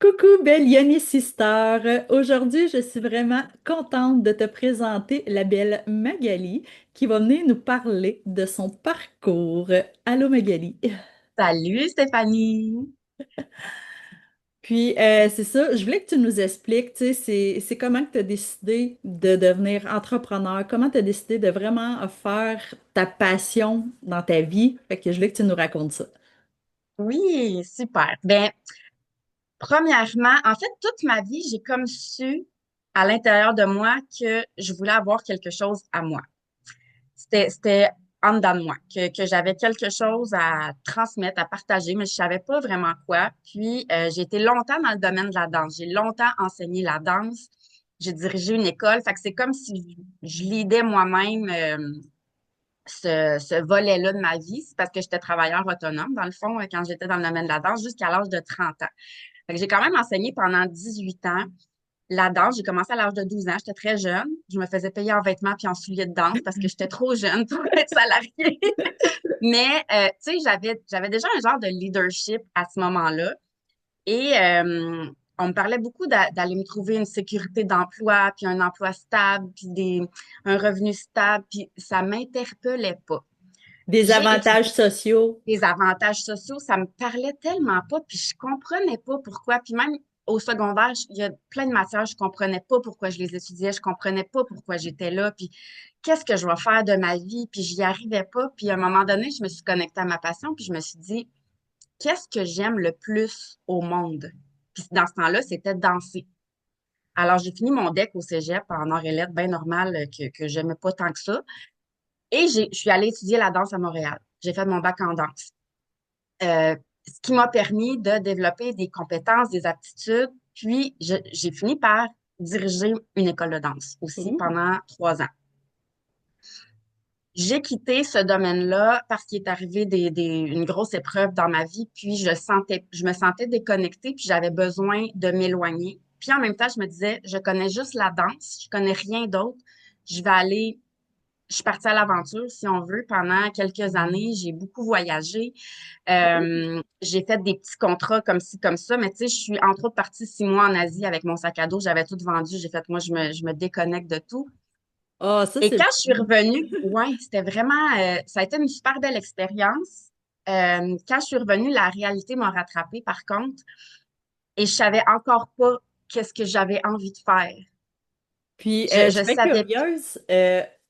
Coucou, belle Yoni Sister. Aujourd'hui, je suis vraiment contente de te présenter la belle Magali qui va venir nous parler de son parcours. Allô Magali. Salut Stéphanie. Puis, c'est ça, je voulais que tu nous expliques, tu sais, c'est comment que tu as décidé de devenir entrepreneur, comment tu as décidé de vraiment faire ta passion dans ta vie. Fait que je voulais que tu nous racontes ça. Oui, super. Ben, premièrement, en fait, toute ma vie, j'ai comme su à l'intérieur de moi que je voulais avoir quelque chose à moi. C'était en dedans de moi, que j'avais quelque chose à transmettre, à partager, mais je savais pas vraiment quoi. Puis, j'ai été longtemps dans le domaine de la danse. J'ai longtemps enseigné la danse. J'ai dirigé une école. Fait que c'est comme si je lidais moi-même, ce volet-là de ma vie, c'est parce que j'étais travailleur autonome, dans le fond, quand j'étais dans le domaine de la danse, jusqu'à l'âge de 30 ans. Fait que j'ai quand même enseigné pendant 18 ans la danse. J'ai commencé à l'âge de 12 ans. J'étais très jeune. Je me faisais payer en vêtements puis en souliers de danse parce que j'étais trop jeune pour être salariée. Mais, tu sais, j'avais déjà un genre de leadership à ce moment-là. Et on me parlait beaucoup d'aller me trouver une sécurité d'emploi, puis un emploi stable, puis un revenu stable, puis ça m'interpellait pas. Des J'ai avantages étudié sociaux. les avantages sociaux, ça me parlait tellement pas, puis je comprenais pas pourquoi. Puis même au secondaire, il y a plein de matières, je comprenais pas pourquoi je les étudiais, je comprenais pas pourquoi j'étais là, puis qu'est-ce que je vais faire de ma vie, puis j'y arrivais pas. Puis à un moment donné, je me suis connectée à ma passion, puis je me suis dit, qu'est-ce que j'aime le plus au monde? Puis dans ce temps-là, c'était danser. Alors, j'ai fini mon deck au cégep en arts et lettres, bien normal, que j'aimais pas tant que ça. Et je suis allée étudier la danse à Montréal. J'ai fait mon bac en danse. Ce qui m'a permis de développer des compétences, des aptitudes. Puis, j'ai fini par diriger une école de danse aussi Ouh. pendant 3 ans. J'ai quitté ce domaine-là parce qu'il est arrivé une grosse épreuve dans ma vie, puis je me sentais déconnectée, puis j'avais besoin de m'éloigner. Puis en même temps, je me disais, je connais juste la danse, je connais rien d'autre. Je vais aller Je suis partie à l'aventure, si on veut, pendant quelques années. J'ai beaucoup voyagé. J'ai fait des petits contrats comme ci, comme ça. Mais tu sais, je suis entre autres partie 6 mois en Asie avec mon sac à dos. J'avais tout vendu. J'ai fait, moi, je me déconnecte de tout. Ah, ça, Et c'est le quand je suis fun. revenue, ouais, c'était vraiment, ça a été une super belle expérience. Quand je suis revenue, la réalité m'a rattrapée, par contre, et je savais encore pas qu'est-ce que j'avais envie de faire. Puis, je Je serais savais curieuse,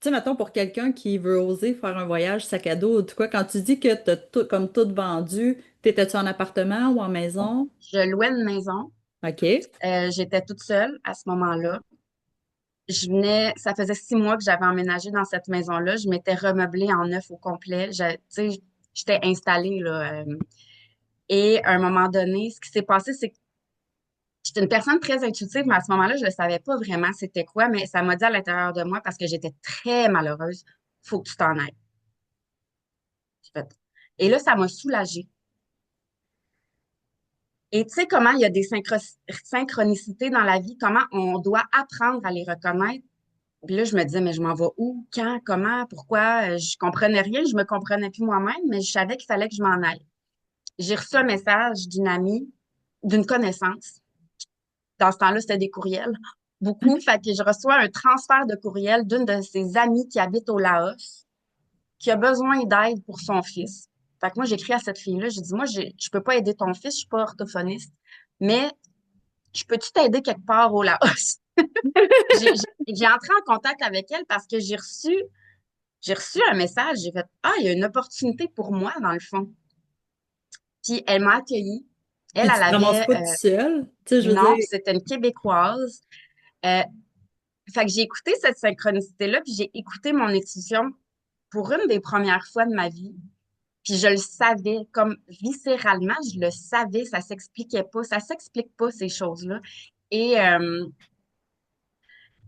tu sais, mettons, pour quelqu'un qui veut oser faire un voyage sac à dos ou tout quoi, quand tu dis que t'as tout, comme tout vendu, t'étais-tu en appartement ou en maison? Je louais une maison. OK. J'étais toute seule à ce moment-là. Ça faisait 6 mois que j'avais emménagé dans cette maison-là. Je m'étais remeublée en neuf au complet. Tu sais, j'étais installée, là. Et à un moment donné, ce qui s'est passé, c'est que j'étais une personne très intuitive, mais à ce moment-là, je ne savais pas vraiment c'était quoi, mais ça m'a dit à l'intérieur de moi parce que j'étais très malheureuse, faut que tu t'en ailles. J'ai fait. Et là, ça m'a soulagée. Et tu sais comment il y a des synchronicités dans la vie, comment on doit apprendre à les reconnaître. Puis là, je me disais, mais je m'en vais où? Quand? Comment? Pourquoi? Je comprenais rien, je me comprenais plus moi-même, mais je savais qu'il fallait que je m'en aille. J'ai reçu un message d'une amie, d'une connaissance. Dans ce temps-là, c'était des courriels. Beaucoup. Fait que je reçois un transfert de courriel d'une de ses amies qui habite au Laos, qui a besoin d'aide pour son fils. Fait que moi, j'écris à cette fille-là, j'ai dit, moi, je peux pas aider ton fils, je suis pas orthophoniste, mais je peux-tu t'aider quelque part au Laos? J'ai entré en contact avec elle parce que j'ai reçu un message, j'ai fait, ah, il y a une opportunité pour moi, dans le fond. Puis elle m'a accueillie. Elle, Puis tu elle te ramasses avait, pas tout seul. Tu sais, je veux non, puis dire, c'était une Québécoise. Euh, Fait que j'ai écouté cette synchronicité-là, puis j'ai écouté mon intuition pour une des premières fois de ma vie. Puis je le savais, comme viscéralement, je le savais, ça s'expliquait pas, ça s'explique pas ces choses-là. Et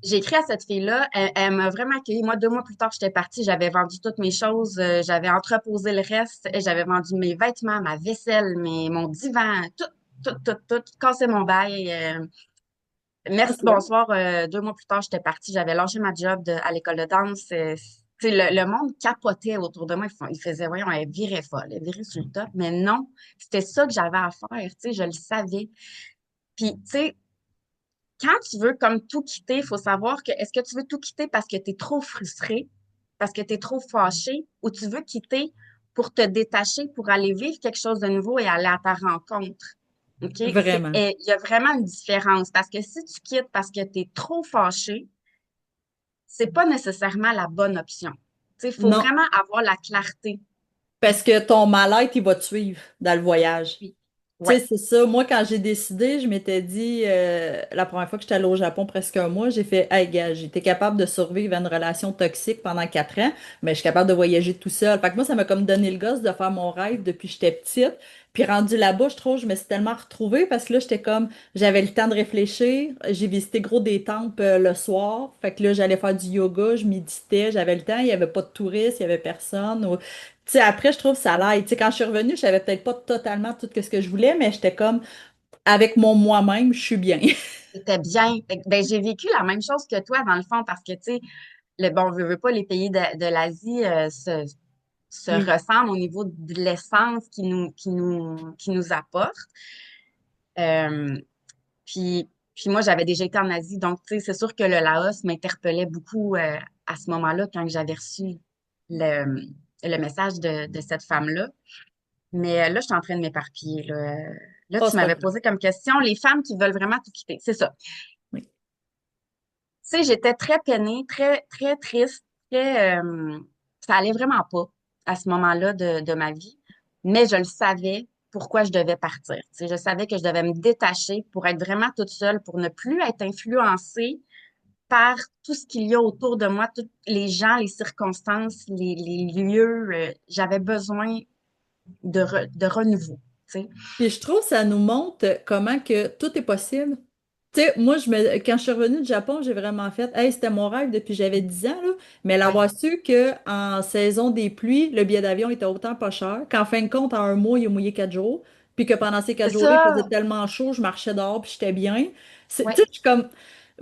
j'ai écrit à cette fille-là, elle m'a vraiment accueillie. Moi, 2 mois plus tard, j'étais partie, j'avais vendu toutes mes choses, j'avais entreposé le reste, et j'avais vendu mes vêtements, ma vaisselle, mon divan, tout, tout, tout, tout, cassé mon bail. ah, Merci, c'est bon. bonsoir. 2 mois plus tard, j'étais partie, j'avais lâché ma job à l'école de danse. Tu sais, le monde capotait autour de moi. Ils faisaient, voyons, elle virait folle, elle virait sur le top. Mais non, c'était ça que j'avais à faire, tu sais, je le savais. Puis, tu sais, quand tu veux comme tout quitter, il faut savoir que est-ce que tu veux tout quitter parce que tu es trop frustré, parce que tu es trop fâché, ou tu veux quitter pour te détacher, pour aller vivre quelque chose de nouveau et aller à ta rencontre. OK? Vraiment. Il y a vraiment une différence parce que si tu quittes parce que tu es trop fâché, c'est pas nécessairement la bonne option. Tu sais, il faut Non, vraiment avoir la clarté. parce que ton mal-être, il va te suivre dans le voyage. Puis, Tu ouais, sais, c'est ça. Moi, quand j'ai décidé, je m'étais dit, la première fois que j'étais allée au Japon, presque un mois, j'ai fait, hey, gars, j'étais capable de survivre à une relation toxique pendant 4 ans, mais je suis capable de voyager tout seul. Fait que moi, ça m'a comme donné le gosse de faire mon rêve depuis que j'étais petite. Puis rendu là-bas, je trouve, je me suis tellement retrouvée parce que là, j'étais comme, j'avais le temps de réfléchir. J'ai visité gros des temples le soir. Fait que là, j'allais faire du yoga, je méditais, j'avais le temps, il n'y avait pas de touristes, il n'y avait personne. Tu sais, après, je trouve que ça l'aide. Tu sais, quand je suis revenue, je savais peut-être pas totalement tout ce que je voulais, mais j'étais comme, avec mon moi-même, je suis bien. c'était bien. Fait que, ben, j'ai vécu la même chose que toi, dans le fond, parce que, tu sais, bon, veux pas, les pays de l'Asie se Oui. ressemblent au niveau de l'essence qui nous apporte. Euh, puis moi, j'avais déjà été en Asie, donc, tu sais, c'est sûr que le Laos m'interpellait beaucoup à ce moment-là quand j'avais reçu le, le message de cette femme-là. Mais là, je suis en train de m'éparpiller. Là, Oh, tu c'est pas m'avais grave. posé comme question les femmes qui veulent vraiment tout quitter. C'est ça. Oui. Tu sais, j'étais très peinée, très, très triste, très, ça allait vraiment pas à ce moment-là de ma vie, mais je le savais pourquoi je devais partir. Tu sais, je savais que je devais me détacher pour être vraiment toute seule, pour ne plus être influencée par tout ce qu'il y a autour de moi, tous les gens, les circonstances, les lieux. J'avais besoin de renouveau. Tu sais. Puis je trouve que ça nous montre comment que tout est possible. Tu sais, moi, quand je suis revenue du Japon, j'ai vraiment fait, hey, c'était mon rêve depuis que j'avais 10 ans, là. Mais Ouais, l'avoir su qu'en saison des pluies, le billet d'avion était autant pas cher, qu'en fin de compte, en un mois, il a mouillé 4 jours, puis que pendant ces c'est 4 jours-là, il faisait ça. tellement chaud, je marchais dehors, puis j'étais bien. Tu Ouais. sais, je suis comme,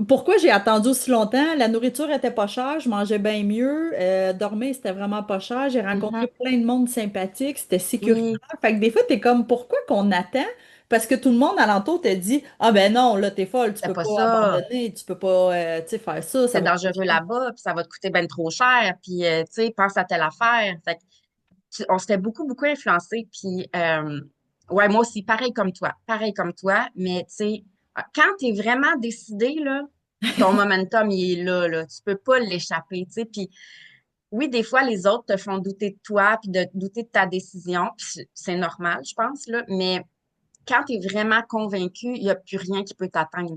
pourquoi j'ai attendu aussi longtemps? La nourriture était pas chère, je mangeais bien mieux, dormir, c'était vraiment pas cher, j'ai rencontré Mhm. plein de monde sympathique, c'était sécuritaire. Oui, Fait que des fois, t'es comme, pourquoi qu'on attend? Parce que tout le monde alentour te dit, ah ben non, là, t'es folle, tu c'est peux pas pas ça. abandonner, tu peux pas, tu sais, faire ça, ça C'est va te dangereux coûter là-bas, puis ça va te coûter ben trop cher, puis tu sais, pense à telle affaire. Fait que on s'était beaucoup, beaucoup influencé, puis ouais, moi aussi, pareil comme toi, mais tu sais, quand t'es vraiment décidé, là, ton momentum, il est là, tu peux pas l'échapper, tu sais, puis oui, des fois, les autres te font douter de toi, puis de douter de ta décision, puis c'est normal, je pense, là, mais quand t'es vraiment convaincu, il y a plus rien qui peut t'atteindre.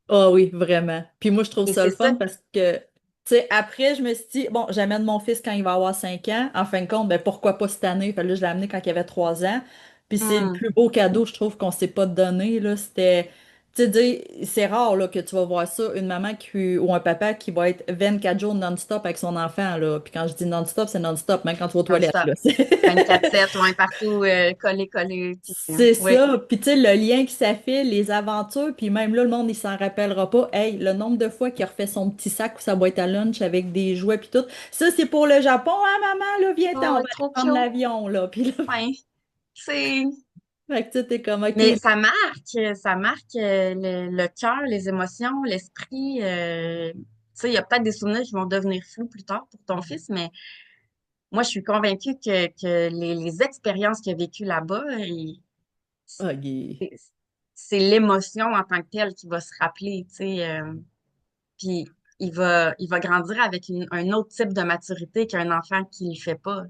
Ah oui, vraiment. Puis moi, je trouve Et ça c'est le ça, fun parce que, tu sais, après, je me suis dit, bon, j'amène mon fils quand il va avoir 5 ans. En fin de compte, ben pourquoi pas cette année? Fait que là, je l'ai amené quand il avait 3 ans. Puis c'est le hum, plus beau cadeau, je trouve, qu'on s'est pas donné, là. C'était, tu sais, c'est rare, là, que tu vas voir ça, une maman ou un papa qui va être 24 jours non-stop avec son enfant, là. Puis quand je dis non-stop, c'est non-stop, même quand tu vas aux toilettes, non-stop. là. 24/7, ouais, partout, collé, collé. Puis, C'est oui, ça. Puis tu sais, le lien que ça fait, les aventures, puis même là, le monde, il s'en rappellera pas. Hey, le nombre de fois qu'il a refait son petit sac ou sa boîte à lunch avec des jouets puis tout. Ça, c'est pour le Japon. Ah, maman, là, viens-t'en, on oh, va aller trop prendre cute. l'avion, là. Puis là, Ouais, c'est... fait que tu sais, t'es comme, OK. Mais ça marque le cœur, les émotions, l'esprit. Tu sais, il y a peut-être des souvenirs qui vont devenir flous plus tard pour ton fils, mais moi, je suis convaincue que les expériences qu'il a vécues là-bas, OK. c'est c'est l'émotion en tant que telle qui va se rappeler, tu sais. Puis il va grandir avec un autre type de maturité qu'un enfant qui ne le fait pas.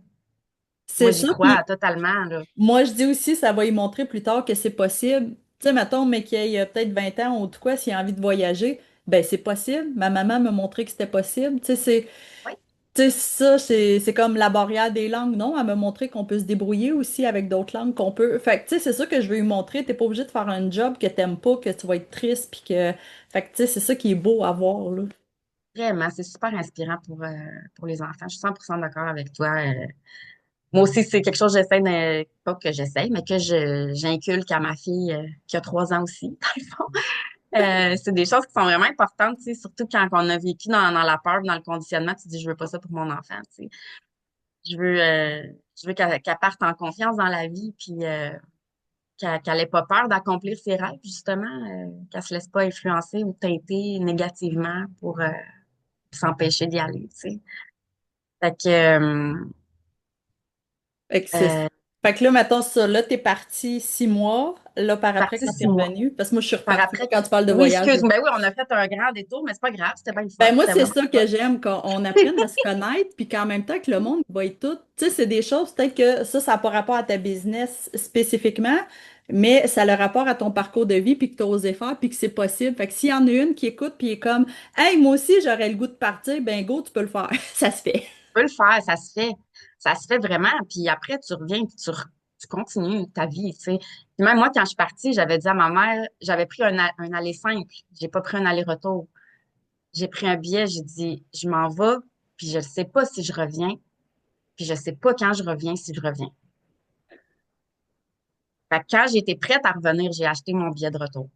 Moi, C'est j'y ça. crois Puis totalement, là. moi, je dis aussi, ça va y montrer plus tard que c'est possible. Tu sais, mettons, mais qu'il ait peut-être 20 ans ou de quoi, s'il a envie de voyager, ben c'est possible. Ma maman m'a montré que c'était possible. Tu sais, Oui, Tu sais, ça, c'est comme la barrière des langues, non? Elle m'a montré qu'on peut se débrouiller aussi avec d'autres langues, qu'on peut. Fait que, tu sais, c'est ça que je veux lui montrer. T'es pas obligé de faire un job que t'aimes pas, que tu vas être triste, puis que. Fait que, tu sais, c'est ça qui est beau à voir, là. vraiment, c'est super inspirant pour les enfants. Je suis 100% d'accord avec toi. Moi aussi, c'est quelque chose que j'essaie pas que j'essaie, mais que j'inculque à ma fille qui a 3 ans aussi, dans le fond. C'est des choses qui sont vraiment importantes, tu sais, surtout quand on a vécu dans la peur, dans le conditionnement, tu te dis, je veux pas ça pour mon enfant, tu sais. Je veux, je veux qu'elle parte en confiance dans la vie, puis qu'elle ait pas peur d'accomplir ses rêves, justement, qu'elle se laisse pas influencer ou teinter négativement pour s'empêcher d'y aller, tu sais. Fait que, Fait que euh, fait que là, mettons ça, là, t'es parti 6 mois. Là, par après, partie quand t'es 6 mois. revenu, parce que moi, je suis Par repartie. après, Quand tu parles de oui, voyage, excuse, ben oui, on a fait un grand détour, mais c'est pas grave, c'était bien le fun. ben moi, C'était c'est vraiment ça le que j'aime, qu'on apprenne à se connaître, puis qu'en même temps que le monde voit tout. Tu sais, c'est des choses, peut-être que ça n'a pas rapport à ta business spécifiquement, mais ça a le rapport à ton parcours de vie, puis que tu as osé faire, puis que c'est possible. Fait que s'il y en a une qui écoute, puis est comme, hey, moi aussi, j'aurais le goût de partir, ben go, tu peux le faire. Ça se fait. peux le faire, ça se fait. Ça se fait vraiment. Puis après, tu reviens, puis tu continues ta vie, tu sais. Puis même moi, quand je suis partie, j'avais dit à ma mère, j'avais pris un aller simple. J'ai pas pris un aller-retour. J'ai pris un billet, j'ai dit, je m'en vais, puis je ne sais pas si je reviens, puis je sais pas quand je reviens, si je reviens. Fait que quand j'étais prête à revenir, j'ai acheté mon billet de retour,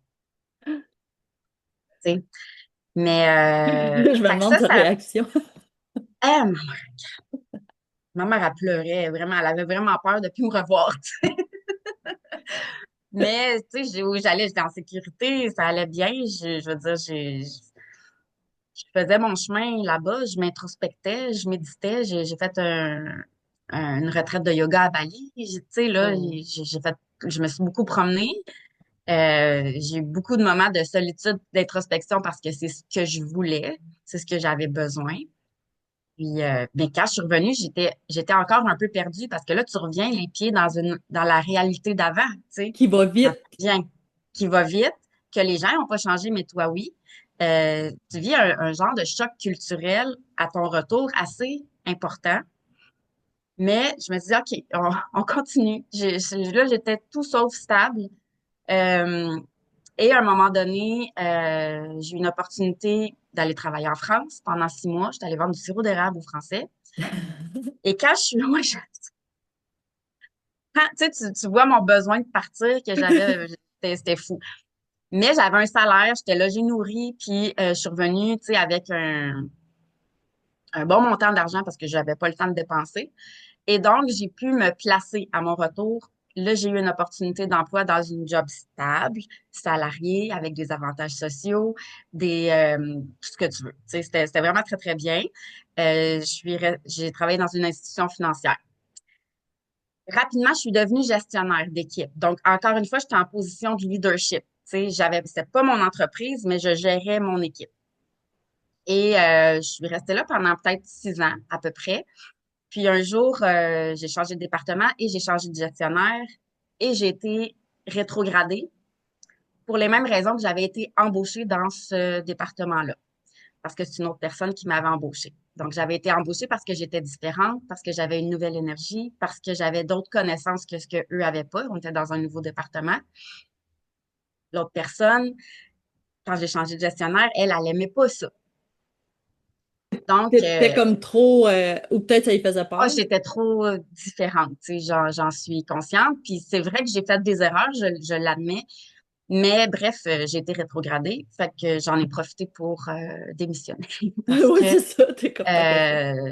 tu sais. Mais, Je me fait que demande ta ça, réaction. eh, ma mère, elle pleurait, vraiment, elle avait vraiment peur de plus me revoir. Mais, tu sais, où j'allais, j'étais en sécurité, ça allait bien. Je veux dire, je faisais mon chemin là-bas, je m'introspectais, je méditais, j'ai fait une retraite de yoga à Bali. Tu sais, là, Oh. je me suis beaucoup promenée. J'ai eu beaucoup de moments de solitude, d'introspection parce que c'est ce que je voulais, c'est ce que j'avais besoin. Puis, mais quand je suis revenue, j'étais encore un peu perdue parce que là, tu reviens les pieds dans la réalité d'avant, tu sais, Qui va quand vite. tu viens, qui va vite, que les gens n'ont pas changé, mais toi, oui. Tu vis un genre de choc culturel à ton retour assez important. Mais je me suis dit, OK, on continue. Là, j'étais tout sauf stable. Euh, et à un moment donné, j'ai eu une opportunité d'aller travailler en France pendant 6 mois. J'étais allée vendre du sirop d'érable aux Français. Et quand je suis loin, tu sais, tu vois mon besoin de partir que j'avais, c'était fou. Mais j'avais un salaire, j'étais logée nourrie, puis je suis revenue, tu sais, avec un bon montant d'argent parce que j'avais pas le temps de dépenser. Et donc, j'ai pu me placer à mon retour. Là, j'ai eu une opportunité d'emploi dans une job stable, salariée, avec des avantages sociaux, tout ce que tu veux. Tu sais, c'était vraiment très, très bien. J'ai travaillé dans une institution financière. Rapidement, je suis devenue gestionnaire d'équipe. Donc, encore une fois, j'étais en position de leadership. Tu sais, c'était pas mon entreprise, mais je gérais mon équipe. Et je suis restée là pendant peut-être 6 ans à peu près. Puis un jour, j'ai changé de département et j'ai changé de gestionnaire et j'ai été rétrogradée pour les mêmes raisons que j'avais été embauchée dans ce département-là, parce que c'est une autre personne qui m'avait embauchée. Donc, j'avais été embauchée parce que j'étais différente, parce que j'avais une nouvelle énergie, parce que j'avais d'autres connaissances que ce qu'eux avaient pas. On était dans un nouveau département. L'autre personne, quand j'ai changé de gestionnaire, elle aimait pas ça. Donc, T'étais comme trop, ou peut-être ça lui faisait oh, peur. j'étais trop différente, tu sais, j'en suis consciente. Puis c'est vrai que j'ai fait des erreurs, je l'admets. Mais bref, j'ai été rétrogradée, fait que j'en ai profité pour démissionner parce Oui, que c'est ça, t'es comme tant qu'à ça.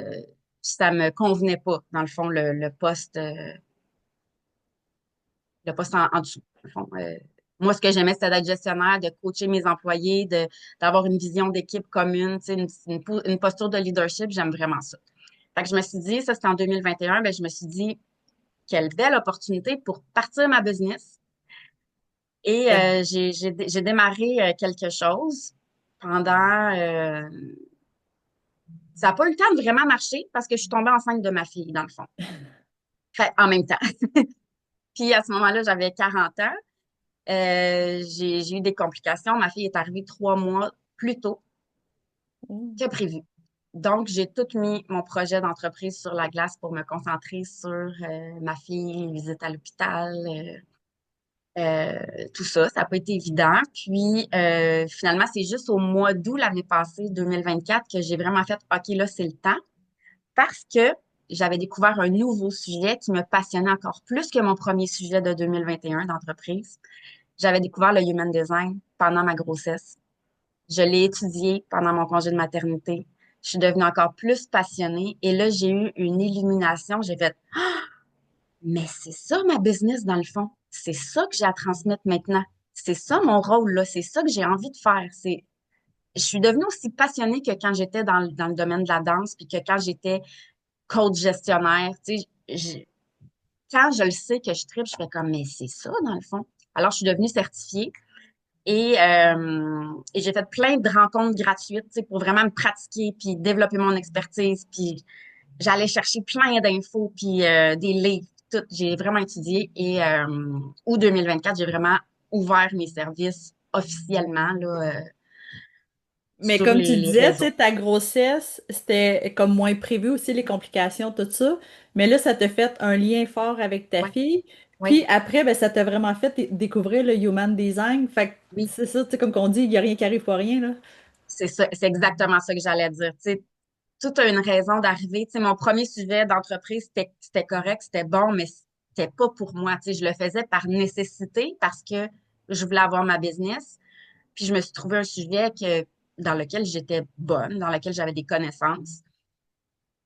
ça me convenait pas, dans le fond, le poste en dessous. Dans le fond. Moi, ce que j'aimais, c'était d'être gestionnaire, de coacher mes employés, d'avoir une vision d'équipe commune, tu sais, une posture de leadership, j'aime vraiment ça. Fait que je me suis dit, ça c'était en 2021, ben, je me suis dit, quelle belle opportunité pour partir ma business. Et j'ai démarré quelque chose pendant... ça n'a pas eu le temps de vraiment marcher parce que je suis tombée enceinte de ma fille, dans le fond. Fait, en même temps. Puis à ce moment-là, j'avais 40 ans. J'ai eu des complications. Ma fille est arrivée 3 mois plus tôt que prévu. Donc, j'ai tout mis mon projet d'entreprise sur la glace pour me concentrer sur ma fille, les visites à l'hôpital, tout ça. Ça n'a pas été évident. Puis, finalement, c'est juste au mois d'août l'année passée, 2024, que j'ai vraiment fait, OK, là, c'est le temps. Parce que j'avais découvert un nouveau sujet qui me passionnait encore plus que mon premier sujet de 2021 d'entreprise. J'avais découvert le human design pendant ma grossesse. Je l'ai étudié pendant mon congé de maternité. Je suis devenue encore plus passionnée. Et là, j'ai eu une illumination. J'ai fait, mais c'est ça ma business dans le fond. c'est ça que j'ai à transmettre maintenant. C'est ça mon rôle, là. C'est ça que j'ai envie de faire. Je suis devenue aussi passionnée que quand j'étais dans le domaine de la danse, puis que quand j'étais coach gestionnaire. Tu sais, quand je le sais que je tripe, je fais comme, mais c'est ça, dans le fond. Alors, je suis devenue certifiée et j'ai fait plein de rencontres gratuites, tu sais, pour vraiment me pratiquer, puis développer mon expertise, puis j'allais chercher plein d'infos, puis des livres, tout. J'ai vraiment étudié et août 2024, j'ai vraiment ouvert mes services officiellement là, Mais sur comme tu les disais, tu réseaux. sais, ta grossesse, c'était comme moins prévu aussi, les complications, tout ça. Mais là, ça t'a fait un lien fort avec ta Ouais, fille. ouais, Puis après, ben, ça t'a vraiment fait découvrir le human design. Fait que oui, c'est ça, tu sais, comme qu'on dit, il n'y a rien qui arrive pour rien, là. c'est ça, c'est exactement ça que j'allais dire. Tu sais, tout a une raison d'arriver. Tu sais, mon premier sujet d'entreprise, c'était correct, c'était bon, mais c'était pas pour moi. Tu sais, je le faisais par nécessité parce que je voulais avoir ma business. Puis je me suis trouvé un sujet dans lequel j'étais bonne, dans lequel j'avais des connaissances.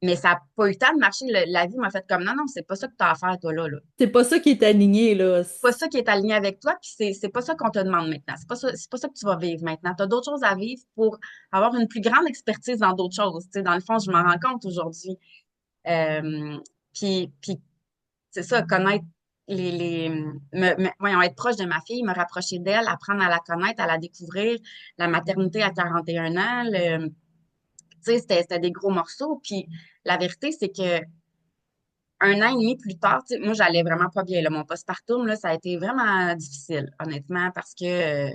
Mais ça n'a pas eu le temps de marcher. La vie m'a fait comme non, non, c'est pas ça que tu as à faire, toi, là. C'est pas ça qui est aligné, là. Pas ça qui est aligné avec toi, puis c'est pas ça qu'on te demande maintenant. C'est pas ça que tu vas vivre maintenant. Tu as d'autres choses à vivre pour avoir une plus grande expertise dans d'autres choses. Tu sais, dans le fond, je m'en rends compte aujourd'hui. Euh, puis c'est ça, connaître voyons, être proche de ma fille, me rapprocher d'elle, apprendre à la connaître, à la découvrir, la maternité à 41 ans, tu sais, c'était des gros morceaux. Puis la vérité, c'est que un an et demi plus tard, tu sais, moi, j'allais vraiment pas bien. Là. Mon postpartum, là, ça a été vraiment difficile, honnêtement, parce que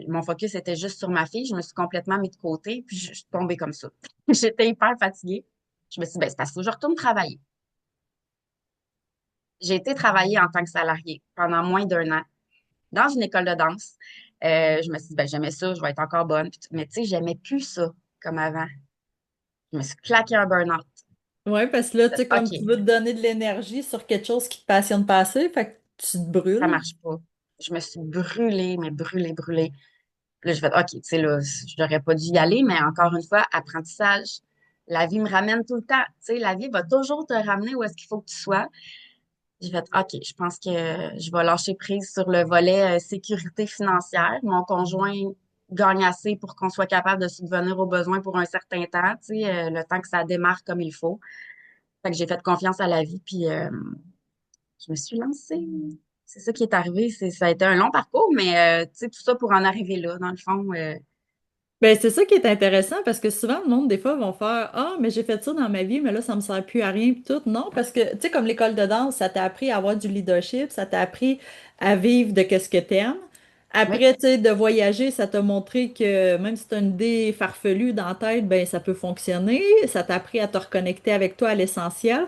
mon focus était juste sur ma fille. Je me suis complètement mis de côté, puis je suis tombée comme ça. J'étais hyper fatiguée. Je me suis dit, ben, c'est parce que je retourne travailler. J'ai été travailler en tant que salariée pendant moins d'un an dans une école de danse. Je me suis dit, ben, j'aimais ça, je vais être encore bonne. Mais tu sais, j'aimais plus ça comme avant. Je me suis claqué un burn-out. Ouais, parce que là, tu sais, comme tu OK, veux te donner de l'énergie sur quelque chose qui te passionne pas assez, fait que tu te ça brûles. marche pas. Je me suis brûlée, mais brûlée, brûlée. Puis là, j'ai fait, OK, tu sais, là, je n'aurais pas dû y aller, mais encore une fois, apprentissage. La vie me ramène tout le temps. Tu sais, la vie va toujours te ramener où est-ce qu'il faut que tu sois. J'ai fait, OK, je pense que je vais lâcher prise sur le volet sécurité financière. Mon conjoint gagne assez pour qu'on soit capable de subvenir aux besoins pour un certain temps, tu sais, le temps que ça démarre comme il faut. Fait que j'ai fait confiance à la vie, puis je me suis lancée. C'est ça qui est arrivé. Ça a été un long parcours, mais tu sais, tout ça pour en arriver là, dans le fond. Ben, c'est ça qui est intéressant parce que souvent, le monde, des fois, vont faire ah, mais j'ai fait ça dans ma vie, mais là, ça me sert plus à rien, pis tout. Non, parce que, tu sais, comme l'école de danse, ça t'a appris à avoir du leadership, ça t'a appris à vivre de qu'est-ce que t'aimes. Oui, Après, tu sais, de voyager, ça t'a montré que même si t'as une idée farfelue dans la tête, ben, ça peut fonctionner. Ça t'a appris à te reconnecter avec toi à l'essentiel.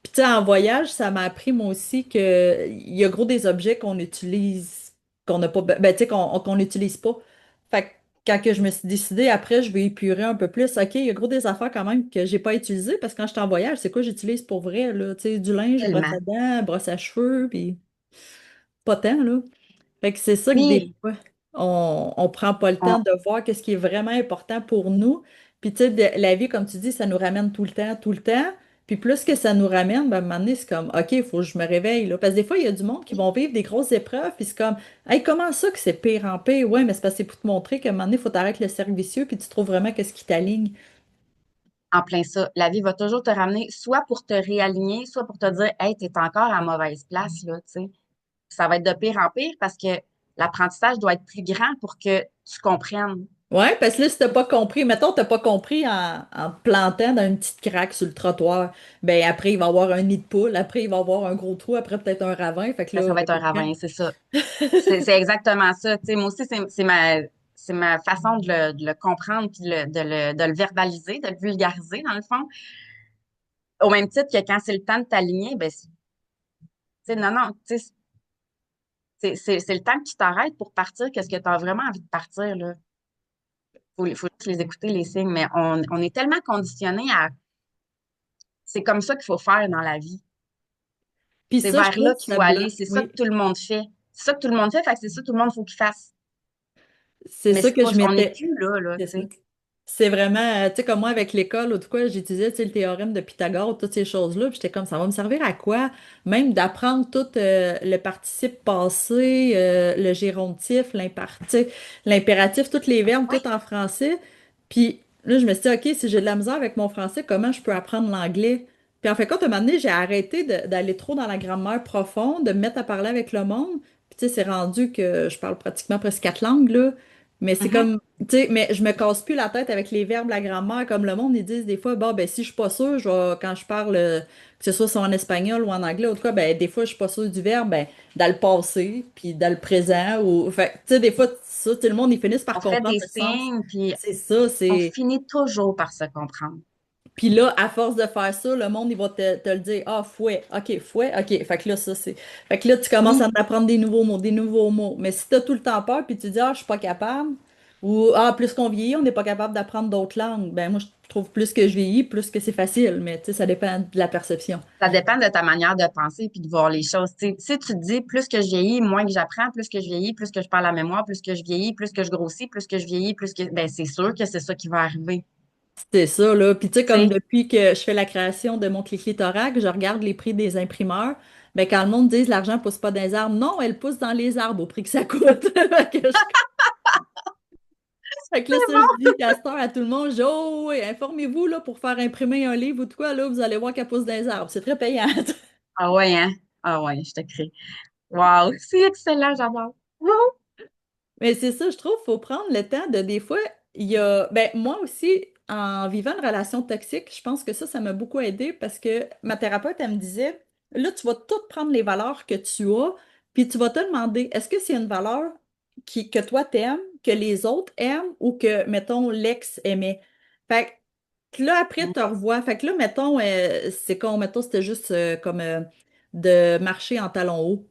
Puis, tu sais, en voyage, ça m'a appris, moi aussi, que il y a gros des objets qu'on utilise, qu'on n'a pas, ben, tu sais, qu'on n'utilise pas. Fait que quand que je me suis décidée, après, je vais épurer un peu plus. OK, il y a gros des affaires quand même que j'ai pas utilisées parce que quand je suis en voyage, c'est quoi j'utilise pour vrai, là? Tu sais, du linge, brosse tellement. à dents, brosse à cheveux, puis pas tant, là. Fait que c'est ça que des Oui, fois, on prend pas le temps on, de voir qu'est-ce qui est vraiment important pour nous. Puis tu sais, la vie, comme tu dis, ça nous ramène tout le temps, tout le temps. Puis plus que ça nous ramène, ben, à un moment donné, c'est comme, OK, il faut que je me réveille, là. Parce que des fois, il y a du monde qui vont vivre des grosses épreuves, puis c'est comme, hey, comment ça que c'est pire en pire? Ouais, mais c'est parce que c'est pour te montrer qu'à un moment donné, il faut t'arrêter le cercle vicieux, puis tu trouves vraiment qu'est-ce qui t'aligne. en plein ça. La vie va toujours te ramener soit pour te réaligner, soit pour te dire, hey, t'es encore à mauvaise place, là, tu sais. Ça va être de pire en pire parce que l'apprentissage doit être plus grand pour que tu comprennes. Ouais, parce que là, si t'as pas compris, mettons, t'as pas compris en te plantant dans une petite craque sur le trottoir, ben après, il va y avoir un nid de poule, après, il va y avoir un gros trou, après, peut-être un ravin, fait que Ben, ça là, va être un quand- ravin, c'est ça. C'est exactement ça. Tu sais, moi aussi, c'est ma façon de le comprendre puis de le verbaliser, de le vulgariser, dans le fond. Au même titre que quand c'est le temps de t'aligner, ben, tu sais, non, non, tu sais, c'est le temps que tu t'arrêtes pour partir, qu'est-ce que tu as vraiment envie de partir, là. Faut juste les écouter, les signes, mais on est tellement conditionné à, c'est comme ça qu'il faut faire dans la vie. Puis C'est ça, je vers trouve là que qu'il ça faut aller. bloque, C'est ça que oui. tout le monde fait. C'est ça que tout le monde fait, fait que c'est ça que tout le monde faut qu'il fasse. C'est Mais ça c'est que pas, je on n'est m'étais. plus là, tu C'est ça. sais. C'est vraiment, tu sais, comme moi avec l'école ou de quoi, j'utilisais, tu sais, le théorème de Pythagore, toutes ces choses-là, puis j'étais comme, ça va me servir à quoi? Même d'apprendre tout le participe passé, le gérontif, l'impératif, tous les verbes, Oui. tout en français. Puis là, je me suis dit, OK, si j'ai de la misère avec mon français, comment je peux apprendre l'anglais? Puis en fait, quand à un moment donné, j'ai arrêté d'aller trop dans la grammaire profonde, de me mettre à parler avec le monde. Puis tu sais, c'est rendu que je parle pratiquement presque 4 langues, là. Mais c'est Mhm. comme, tu sais, mais je me casse plus la tête avec les verbes, la grammaire, comme le monde, ils disent des fois, bon, ben, si je suis pas sûre, quand je parle, que ce soit en espagnol ou en anglais, ou tout cas, ben, des fois, je suis pas sûre du verbe, ben, dans le passé, puis dans le présent, ou, fait, tu sais, des fois, ça, tu sais, le monde, ils finissent par On fait comprendre des le sens. signes, puis C'est ça, on c'est. finit toujours par se comprendre. Puis là, à force de faire ça, le monde, il va te le dire, ah, fouet, ok, fouet, ok. Fait que là, ça, c'est. Fait que là, tu commences à Oui, apprendre des nouveaux mots, des nouveaux mots. Mais si t'as tout le temps peur, puis tu dis, ah, je suis pas capable, ou, ah, plus qu'on vieillit, on n'est pas capable d'apprendre d'autres langues. Ben, moi, je trouve plus que je vieillis, plus que c'est facile. Mais, tu sais, ça dépend de la perception. ça dépend de ta manière de penser puis de voir les choses. Tu sais, si tu te dis plus que je vieillis, moins que j'apprends, plus que je vieillis, plus que je parle à la mémoire, plus que je vieillis, plus que je grossis, plus que je vieillis, plus que ben c'est sûr que c'est ça qui va arriver. C'est ça, là. Puis, tu sais, Tu comme sais, depuis que je fais la création de mon Clic-Clitorac, je regarde les prix des imprimeurs. Ben, quand le monde dit l'argent pousse pas dans les arbres, non, elle pousse dans les arbres au prix que ça coûte. Fait que Fait que là, ça, je dis castor à tout le monde, je dis, oh, oui, informez-vous, là, pour faire imprimer un livre ou de quoi, là, vous allez voir qu'elle pousse dans les arbres. C'est très payant. ah ouais, hein? Ah ouais, je te crée. Wow, c'est excellent, j'adore. Wouhou! Mais c'est ça, je trouve, faut prendre le temps de, des fois, ben, moi aussi, en vivant une relation toxique, je pense que ça m'a beaucoup aidé parce que ma thérapeute, elle me disait, là, tu vas toutes prendre les valeurs que tu as, puis tu vas te demander, est-ce que c'est une valeur que toi t'aimes, que les autres aiment ou que, mettons, l'ex aimait? Fait que là, après, tu revois. Fait que là, mettons, mettons, c'était juste comme de marcher en talons hauts.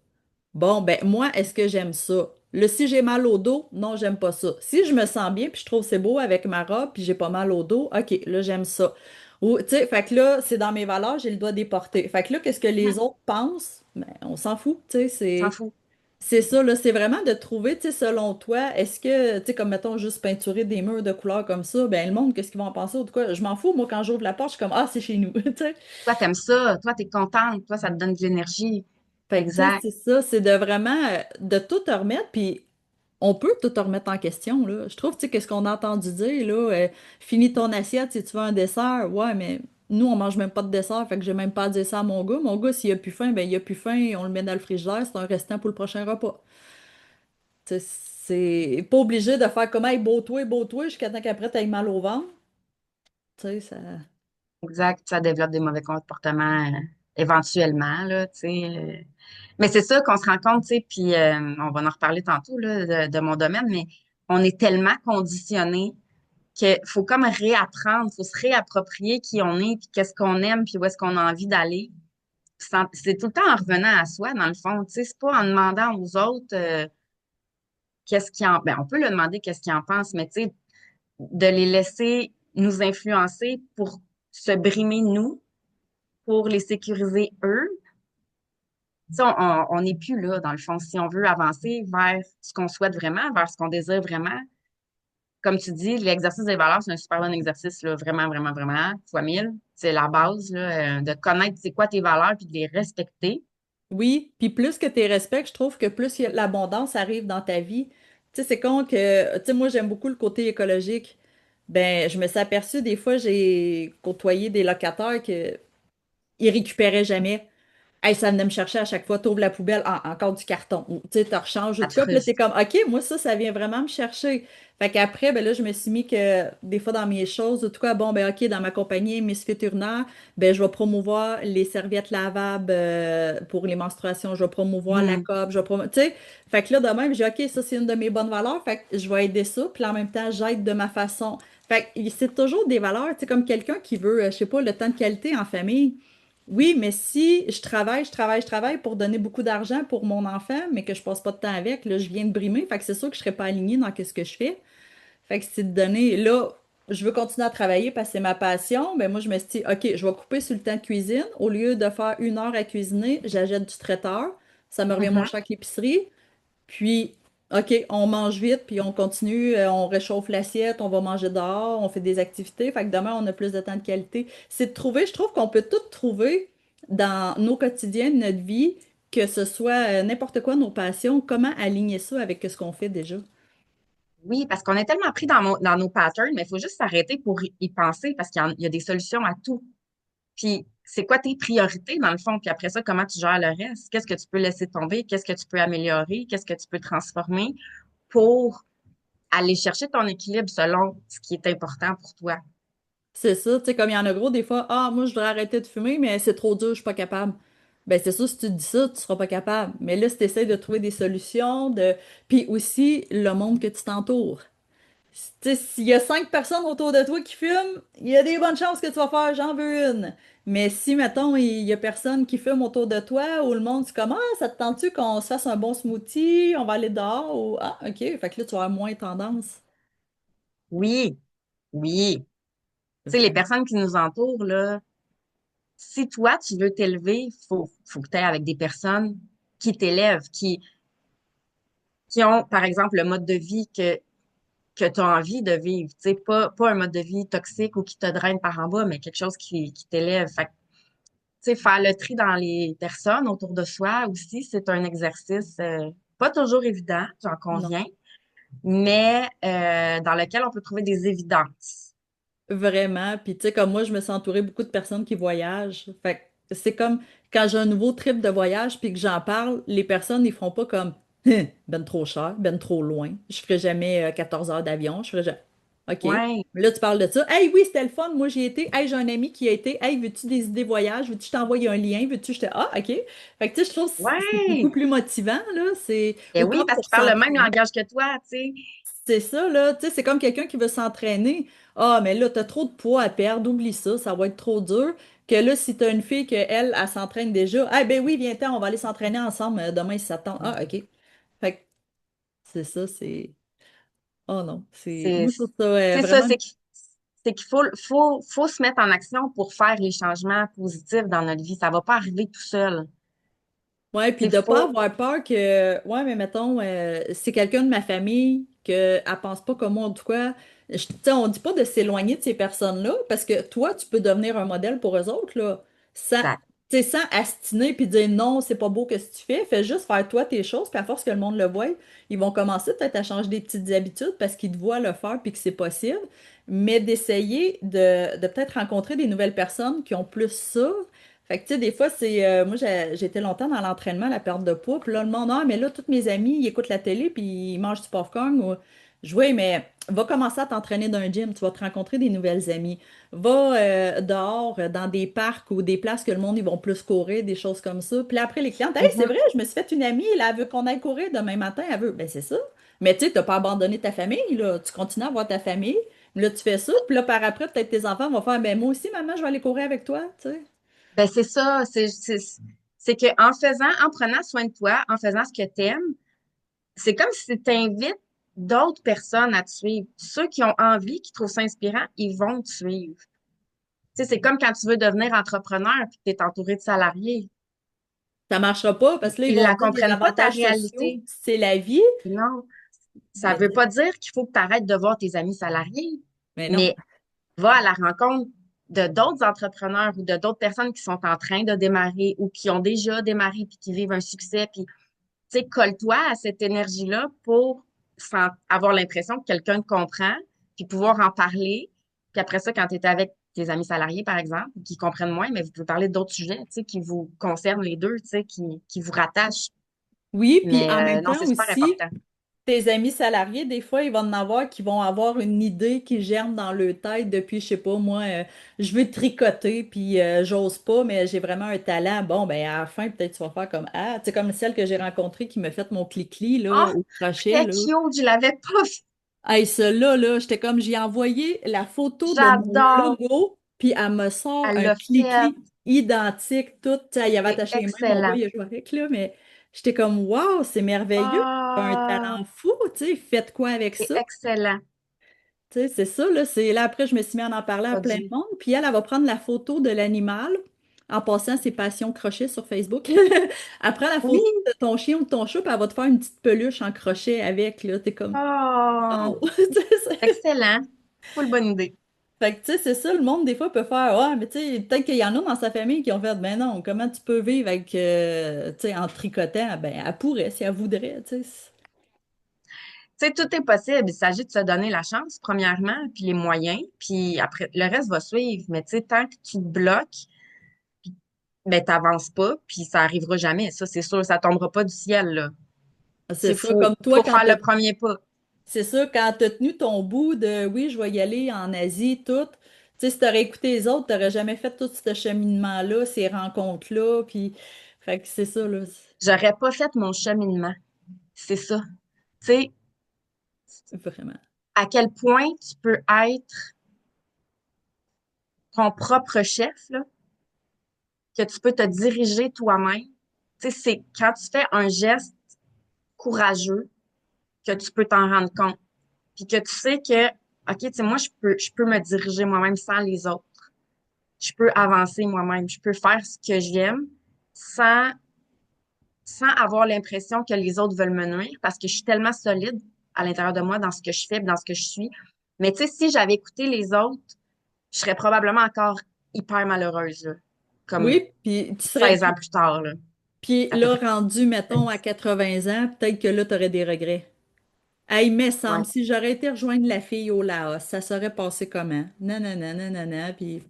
Bon, ben moi, est-ce que j'aime ça? Si j'ai mal au dos, non, j'aime pas ça. Si je me sens bien, puis je trouve c'est beau avec ma robe, puis j'ai pas mal au dos, OK, là, j'aime ça. Ou, tu sais, fait que là, c'est dans mes valeurs, j'ai le droit de les porter. Fait que là, qu'est-ce que les Mhm. autres pensent? Ben, on s'en fout, tu sais, S'en c'est... fout. C'est ça, là, c'est vraiment de trouver, tu sais, selon toi, est-ce que, tu sais, comme mettons, juste peinturer des murs de couleur comme ça, ben le monde, qu'est-ce qu'ils vont en penser ou de quoi? Je m'en fous, moi, quand j'ouvre la porte, je suis comme, ah, c'est chez nous, tu sais. Toi, t'aimes ça. Toi, t'es contente. Toi, ça te donne de l'énergie. Fait que, tu sais, Exact. c'est ça, c'est de vraiment, de tout te remettre, puis on peut tout te remettre en question, là. Je trouve, tu sais, qu'est-ce qu'on a entendu dire, là, finis ton assiette si tu veux un dessert. Ouais, mais nous, on mange même pas de dessert, fait que j'ai même pas à dire ça à mon gars. Mon gars, s'il a plus faim, ben il a plus faim, on le met dans le frigidaire, c'est un restant pour le prochain repas. Tu sais, c'est pas obligé de faire comme, hey, beau toi, jusqu'à temps qu'après, t'aies mal au ventre. Tu sais, ça... Exact. Ça développe des mauvais comportements éventuellement, là, tu sais. Mais c'est ça qu'on se rend compte, tu sais, puis on va en reparler tantôt, là, de mon domaine, mais on est tellement conditionné qu'il faut comme réapprendre, faut se réapproprier qui on est, puis qu'est-ce qu'on aime, puis où est-ce qu'on a envie d'aller. C'est tout le temps en revenant à soi, dans le fond, tu sais, c'est pas en demandant aux autres qu'est-ce qu'ils en... Ben, on peut leur demander qu'est-ce qu'ils en pensent, mais tu sais, de les laisser nous influencer pour se brimer nous, pour les sécuriser eux. Tu sais, on n'est plus là, dans le fond. Si on veut avancer vers ce qu'on souhaite vraiment, vers ce qu'on désire vraiment, comme tu dis, l'exercice des valeurs, c'est un super bon exercice, là, vraiment, vraiment, vraiment, fois mille. C'est la base, là, de connaître c'est quoi tes valeurs puis de les respecter. Oui, puis plus que tu les respectes, je trouve que plus l'abondance arrive dans ta vie. Tu sais, c'est con que, tu sais, moi, j'aime beaucoup le côté écologique. Ben, je me suis aperçue, des fois, j'ai côtoyé des locataires que ils récupéraient jamais. Hey, ça venait me chercher à chaque fois, t'ouvres la poubelle, ah, encore du carton. Ou, tu sais, tu rechanges ou Ça tout te cas, puis là, t'es frustre. comme, OK, moi, ça vient vraiment me chercher. Fait qu'après, ben là, je me suis mis que des fois dans mes choses, en tout cas, bon, ben OK, dans ma compagnie Misfit Urinaire, ben je vais promouvoir les serviettes lavables pour les menstruations, je vais promouvoir la Hmm, COP, je vais promouvoir, tu sais. Fait que là, de même, j'ai OK, ça, c'est une de mes bonnes valeurs, fait que je vais aider ça, puis en même temps, j'aide de ma façon. Fait que c'est toujours des valeurs, tu sais, comme quelqu'un qui veut, je sais pas, le temps de qualité en famille. Oui, mais si je travaille pour donner beaucoup d'argent pour mon enfant, mais que je passe pas de temps avec, là, je viens de brimer. Fait que c'est sûr que je serais pas alignée dans ce que je fais. Fait que c'est de donner, là, je veux continuer à travailler parce que c'est ma passion. Ben moi, je me suis dit, OK, je vais couper sur le temps de cuisine. Au lieu de faire 1 heure à cuisiner, j'achète du traiteur. Ça me revient moins mhm. cher que l'épicerie. Puis, OK, on mange vite, puis on continue, on réchauffe l'assiette, on va manger dehors, on fait des activités. Fait que demain, on a plus de temps de qualité. C'est de trouver, je trouve qu'on peut tout trouver dans nos quotidiens de notre vie, que ce soit n'importe quoi, nos passions, comment aligner ça avec ce qu'on fait déjà. Oui, parce qu'on est tellement pris dans nos patterns, mais il faut juste s'arrêter pour y penser parce il y a des solutions à tout. Puis, c'est quoi tes priorités dans le fond? Puis après ça, comment tu gères le reste? Qu'est-ce que tu peux laisser tomber? Qu'est-ce que tu peux améliorer? Qu'est-ce que tu peux transformer pour aller chercher ton équilibre selon ce qui est important pour toi? C'est ça, tu sais, comme il y en a gros, des fois, ah, moi, je voudrais arrêter de fumer, mais c'est trop dur, je suis pas capable. Ben, c'est sûr, si tu te dis ça, tu seras pas capable. Mais là, si tu essaies de trouver des solutions, puis aussi le monde que tu t'entoures. Tu sais, s'il y a 5 personnes autour de toi qui fument, il y a des bonnes chances que tu vas faire, j'en veux une. Mais si, mettons, il y a personne qui fume autour de toi, ou le monde, c'est comme, ah, ça te tente-tu qu'on se fasse un bon smoothie, on va aller dehors, ou, ah, OK, fait que là, tu vas avoir moins tendance. Oui, oui. Tu sais, les Vraiment. personnes qui nous entourent, là, si toi, tu veux t'élever, faut que tu ailles avec des personnes qui t'élèvent, qui ont, par exemple, le mode de vie que tu as envie de vivre. Tu sais, pas un mode de vie toxique ou qui te draine par en bas, mais quelque chose qui t'élève. Fait que, tu sais, faire le tri dans les personnes autour de soi aussi, c'est un exercice pas toujours évident, j'en Non. conviens, mais dans lequel on peut trouver des évidences. Vraiment. Puis, tu sais, comme moi, je me suis entourée beaucoup de personnes qui voyagent. Fait que c'est comme quand j'ai un nouveau trip de voyage puis que j'en parle, les personnes, ils feront pas comme ben trop cher, ben trop loin. Je ferai jamais 14 heures d'avion. Je ferai jamais. OK. Ouais, Mais là, tu parles de ça. Hey, oui, c'était le fun. Moi, j'y étais. Hey, j'ai un ami qui y a été. Hey, veux-tu des idées voyage? Veux-tu que je t'envoie un lien? Veux-tu que je te. Ah, OK. Fait que, tu sais, je trouve que c'est beaucoup ouais. plus motivant, là. C'est. Et Ou oui, comme parce pour qu'ils parlent le même s'entraîner. langage que toi, tu sais. C'est ça, là. Tu sais, c'est comme quelqu'un qui veut s'entraîner. Ah, mais là, t'as trop de poids à perdre, oublie ça, ça va être trop dur. Que là, si t'as une fille que elle s'entraîne déjà, ah ben oui, viens-t'en, on va aller s'entraîner ensemble demain si ça te tente. Ah, OK. Fait que c'est ça, c'est. Oh non, c'est. C'est Moi, je trouve ça c'est ça, vraiment. c'est qu'il faut se mettre en action pour faire les changements positifs dans notre vie. Ça va pas arriver tout seul. Ouais, puis C'est de pas faut, avoir peur que, ouais, mais mettons, c'est quelqu'un de ma famille que elle pense pas comme moi, en tout cas, tu sais, on dit pas de s'éloigner de ces personnes-là, parce que toi, tu peux devenir un modèle pour eux autres, là, sans, exact. tu sais, sans astiner puis dire non, c'est pas beau que ce que tu fais, fais juste faire toi tes choses, puis à force que le monde le voit, ils vont commencer peut-être à changer des petites habitudes parce qu'ils te voient le faire puis que c'est possible, mais d'essayer de peut-être rencontrer des nouvelles personnes qui ont plus ça. Fait que, tu sais, des fois, c'est. Moi, j'ai été longtemps dans l'entraînement, la perte de poids. Puis là, le monde, ah, mais là, tous mes amis, ils écoutent la télé, puis ils mangent du popcorn. Ou... Je dis, oui, mais va commencer à t'entraîner dans un gym. Tu vas te rencontrer des nouvelles amies. Va dehors, dans des parcs ou des places que le monde, ils vont plus courir, des choses comme ça. Puis là, après, les clientes, hey, c'est Mhm. vrai, je me suis fait une amie, là, elle veut qu'on aille courir demain matin. Elle veut. Ben, c'est ça. Mais tu sais, t'as pas abandonné ta famille, là. Tu continues à voir ta famille. Là, tu fais ça. Puis là, par après, peut-être tes enfants vont faire, ben, moi aussi, maman, je vais aller courir avec toi, tu sais. Ben, c'est ça, c'est que en prenant soin de toi, en faisant ce que t'aimes, c'est comme si tu invites d'autres personnes à te suivre. Ceux qui ont envie, qui trouvent ça inspirant, ils vont te suivre. Tu sais, c'est comme quand tu veux devenir entrepreneur puis que tu es entouré de salariés. Ça marchera pas parce que là, ils Ils vont la dire des comprennent pas, ta avantages sociaux, réalité. c'est la vie. Non, ça Mais, veut pas dire qu'il faut que tu arrêtes de voir tes amis salariés, mais non. mais va à la rencontre de d'autres entrepreneurs ou de d'autres personnes qui sont en train de démarrer ou qui ont déjà démarré puis qui vivent un succès. Puis, tu sais, colle-toi à cette énergie-là pour avoir l'impression que quelqu'un te comprend puis pouvoir en parler. Puis après ça, quand tu es avec tes amis salariés, par exemple, qui comprennent moins, mais vous pouvez parler d'autres sujets, tu sais, qui vous concernent les deux, tu sais, qui vous rattachent. Oui, puis en Mais même non, temps c'est super aussi, important. tes amis salariés, des fois, ils vont en avoir qui vont avoir une idée qui germe dans leur tête depuis, je sais pas, moi, je veux tricoter, puis j'ose pas, mais j'ai vraiment un talent. Bon, ben à la fin, peut-être tu vas faire comme, ah, tu sais, comme celle que j'ai rencontrée qui m'a fait mon clic-clic, là, Ah, au crochet, c'était là. cute, je l'avais pas vu. Hey, celle-là, là, j'étais comme, j'ai envoyé la photo de mon J'adore. logo, puis elle me sort Elle un l'a fait. clic-clic identique, tout. Tu sais, il avait C'est attaché les mains, mon gars, excellent. il a joué avec, là, mais j'étais comme, waouh, c'est merveilleux. Un Ah, talent fou, tu sais, faites quoi avec c'est ça? excellent. Tu sais, c'est ça, là, c'est là, après, je me suis mis à en parler à plein de Produit. monde, puis elle va prendre la photo de l'animal, En passant, c'est Passion Crochet sur Facebook. Elle prend la Oui! photo de ton chien ou de ton chat, puis elle va te faire une petite peluche en crochet avec, là. T'es comme, Oh! oh! Excellent! Full bonne idée. Fait que, tu sais, c'est ça, le monde, des fois, peut faire, ouais, mais tu sais, peut-être qu'il y en a dans sa famille qui ont fait, ben non, comment tu peux vivre avec, tu sais, en tricotant? Ben, elle pourrait, si elle voudrait, tu sais. Tu sais, tout est possible. Il s'agit de se donner la chance, premièrement, puis les moyens, puis après, le reste va suivre. Mais tu sais, tant que tu te bloques, ben, t'avances pas, puis ça arrivera jamais. Ça, c'est sûr, ça tombera pas du ciel, là. C'est ça, Faut, comme toi, faut faire le premier pas. c'est ça, quand t'as tenu ton bout de, oui, je vais y aller en Asie, tout, tu sais, si t'aurais écouté les autres, t'aurais jamais fait tout ce cheminement-là, ces rencontres-là, puis, fait que c'est ça, là. J'aurais pas fait mon cheminement. C'est ça. Tu sais, Vraiment. à quel point tu peux être ton propre chef, là, que tu peux te diriger toi-même. Tu sais, c'est quand tu fais un geste courageux que tu peux t'en rendre compte. Puis que tu sais que, OK, tu sais, moi, je peux me diriger moi-même sans les autres. Je peux avancer moi-même. Je peux faire ce que j'aime sans, sans avoir l'impression que les autres veulent me nuire parce que je suis tellement solide à l'intérieur de moi dans ce que je fais, dans ce que je suis. Mais tu sais, si j'avais écouté les autres, je serais probablement encore hyper malheureuse, là, comme Oui, puis tu serais, 16 ans plus tard, là, puis à peu là, près. rendu, mettons, à 80 ans, peut-être que là, t'aurais des regrets. Hey, me Ouais. semble, si j'aurais été rejoindre la fille au Laos, ça serait passé comment? Non, non, non, non, non, non, puis...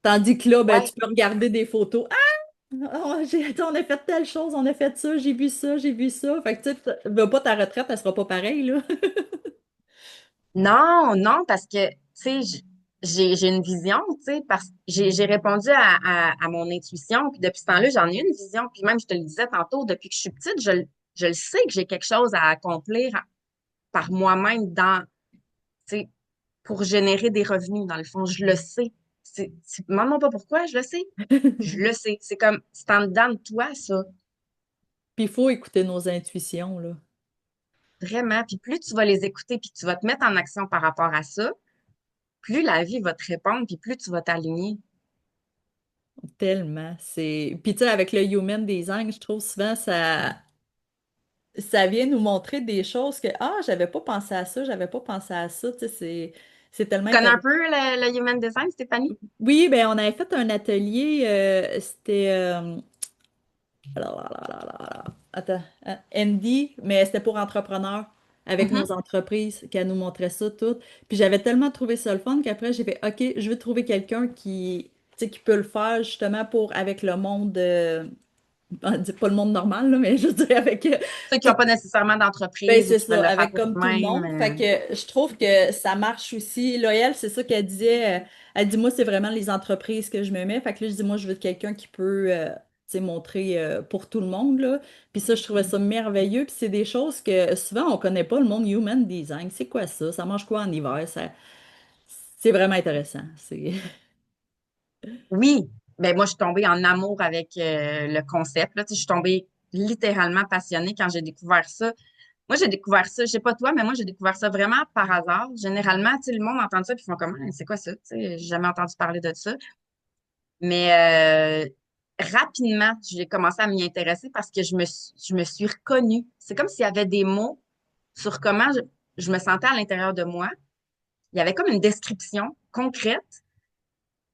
Tandis que là, ben, Ouais. tu peux regarder des photos. Oh, on a fait telle chose, on a fait ça, j'ai vu ça, j'ai vu ça. Fait que tu sais, veux pas ta retraite, elle sera pas pareille, là. Non, non, parce que, tu sais, j'ai une vision, tu sais, parce que j'ai répondu à mon intuition, puis depuis ce temps-là, j'en ai une vision, puis même, je te le disais tantôt, depuis que je suis petite, je le sais que j'ai quelque chose à accomplir par moi-même tu sais, pour générer des revenus, dans le fond, je le sais. Demande-moi pas pourquoi, je le sais. Je le sais. C'est comme, c'est en dedans de toi, ça. Puis il faut écouter nos intuitions, là. Vraiment. Puis plus tu vas les écouter, puis tu vas te mettre en action par rapport à ça, plus la vie va te répondre, puis plus tu vas t'aligner. Tellement. C'est... Puis tu sais, avec le human design, je trouve souvent ça vient nous montrer des choses que, ah, j'avais pas pensé à ça, j'avais pas pensé à ça. Tu sais, c'est tellement Tu connais un intéressant. peu le Human Design, Stéphanie? Oui, ben on avait fait un atelier, c'était attends, Andy, mais c'était pour entrepreneurs avec Mhm. nos entreprises, qu'elle nous montrait ça tout. Puis j'avais tellement trouvé ça le fun qu'après j'ai fait OK, je veux trouver quelqu'un qui, tu sais, qui peut le faire justement pour avec le monde, pas le monde normal, là, mais je veux dire avec Ceux qui tout. n'ont pas nécessairement Ben, d'entreprise ou c'est qui veulent ça, le faire avec pour comme tout le eux-mêmes. monde. Fait que je trouve que ça marche aussi. Là, elle, c'est ça qu'elle disait. Elle dit, moi, c'est vraiment les entreprises que je me mets. Fait que là, je dis, moi, je veux quelqu'un qui peut, tu sais, montrer pour tout le monde, là. Puis ça, je trouvais ça merveilleux. Puis c'est des choses que souvent, on connaît pas le monde human design. C'est quoi ça? Ça mange quoi en hiver? C'est vraiment intéressant. C'est... Oui, ben moi, je suis tombée en amour avec le concept. Là. Tu sais, je suis tombée littéralement passionnée quand j'ai découvert ça. Moi, j'ai découvert ça, je sais pas toi, mais moi, j'ai découvert ça vraiment par hasard. Généralement, tu sais, le monde entend ça puis ils font comme, ah, c'est quoi ça? Tu sais, j'ai jamais entendu parler de ça. Mais rapidement, j'ai commencé à m'y intéresser parce que je me suis reconnue. C'est comme s'il y avait des mots sur comment je me sentais à l'intérieur de moi. Il y avait comme une description concrète,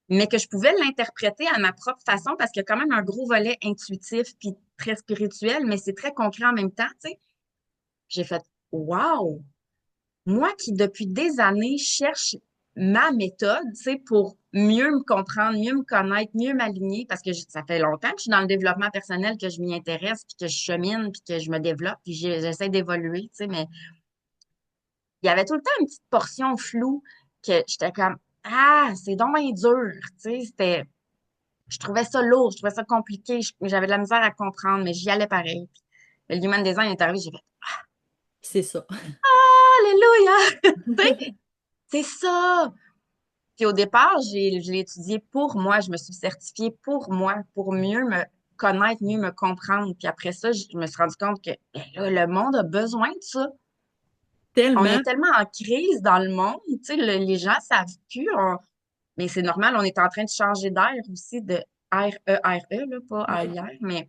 mais que je pouvais l'interpréter à ma propre façon parce qu'il y a quand même un gros volet intuitif puis très spirituel, mais c'est très concret en même temps, tu sais. J'ai fait, wow! Moi qui, depuis des années, cherche ma méthode, tu sais, pour mieux me comprendre, mieux me connaître, mieux m'aligner, parce que ça fait longtemps que je suis dans le développement personnel, que je m'y intéresse, puis que je chemine, puis que je me développe, puis j'essaie d'évoluer, tu sais, mais il y avait tout le temps une petite portion floue que j'étais comme, ah, c'est donc bien dur, tu sais, je trouvais ça lourd, je trouvais ça compliqué, j'avais de la misère à comprendre, mais j'y allais pareil. Puis le Human Design est arrivé, j'ai fait, C'est ça. Alléluia! Tu sais, c'est ça! Puis au départ, je l'ai étudié pour moi, je me suis certifiée pour moi, pour mieux me connaître, mieux me comprendre. Puis après ça, je me suis rendu compte que ben là, le monde a besoin de ça. On Tellement. est tellement en crise dans le monde, tu sais, les gens savent plus. Mais c'est normal, on est en train de changer d'air aussi, de R-E-R-E, là, pas Oui. ailleurs, mais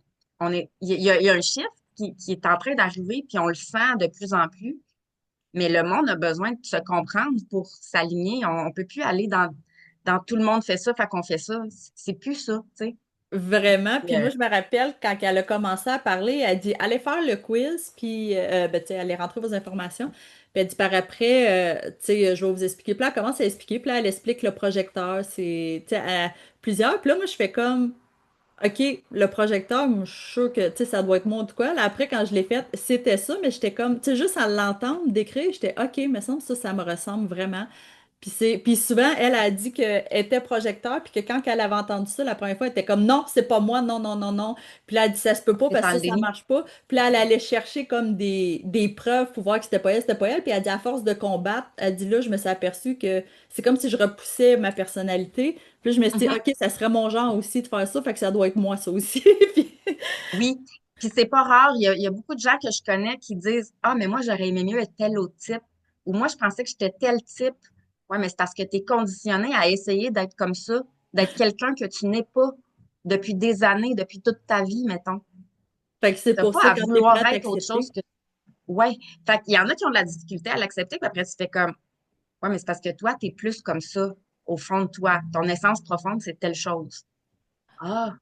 il y a un chiffre qui est en train d'arriver, puis on le sent de plus en plus. Mais le monde a besoin de se comprendre pour s'aligner. On peut plus aller dans tout le monde fait ça, fait qu'on fait ça. C'est plus ça, tu sais. Vraiment. Puis Euh, moi, je me rappelle quand elle a commencé à parler, elle dit allez faire le quiz, puis ben, tu sais, allez rentrer vos informations. Puis elle dit par après, tu sais, je vais vous expliquer. Puis là, elle commence à expliquer, puis là, elle explique le projecteur. C'est, tu sais, plusieurs. Puis là, moi, je fais comme OK, le projecteur, moi, je suis sûre que, tu sais, ça doit être moi ou de quoi. Là, après, quand je l'ai fait, c'était ça, mais j'étais comme, tu sais, juste à l'entendre décrire, j'étais OK, mais ça me ressemble vraiment. Puis souvent, elle a dit qu'elle était projecteur, puis que quand elle avait entendu ça la première fois, elle était comme non, c'est pas moi, non, non, non, non. Puis là, elle dit ça se peut pas c'est parce dans que le ça déni. marche pas. Puis là, elle allait chercher comme des preuves pour voir que c'était pas elle. Puis elle dit à force de combattre, elle dit là, je me suis aperçue que c'est comme si je repoussais ma personnalité. Puis là, je me suis dit, Mhm. OK, ça serait mon genre aussi de faire ça, fait que ça doit être moi, ça aussi. Puis- Oui. Puis c'est pas rare. Il y a beaucoup de gens que je connais qui disent ah, mais moi, j'aurais aimé mieux être tel autre type. Ou moi, je pensais que j'étais tel type. Ouais, mais c'est parce que tu es conditionné à essayer d'être comme ça, d'être quelqu'un que tu n'es pas depuis des années, depuis toute ta vie, mettons. Fait que c'est T'as pour pas ça, à quand t'es vouloir prête à être autre chose accepter. que. Ouais. Fait qu'il y en a qui ont de la difficulté à l'accepter, puis après, tu fais comme ouais, mais c'est parce que toi, t'es plus comme ça, au fond de toi. Ton essence profonde, c'est telle chose. Ah.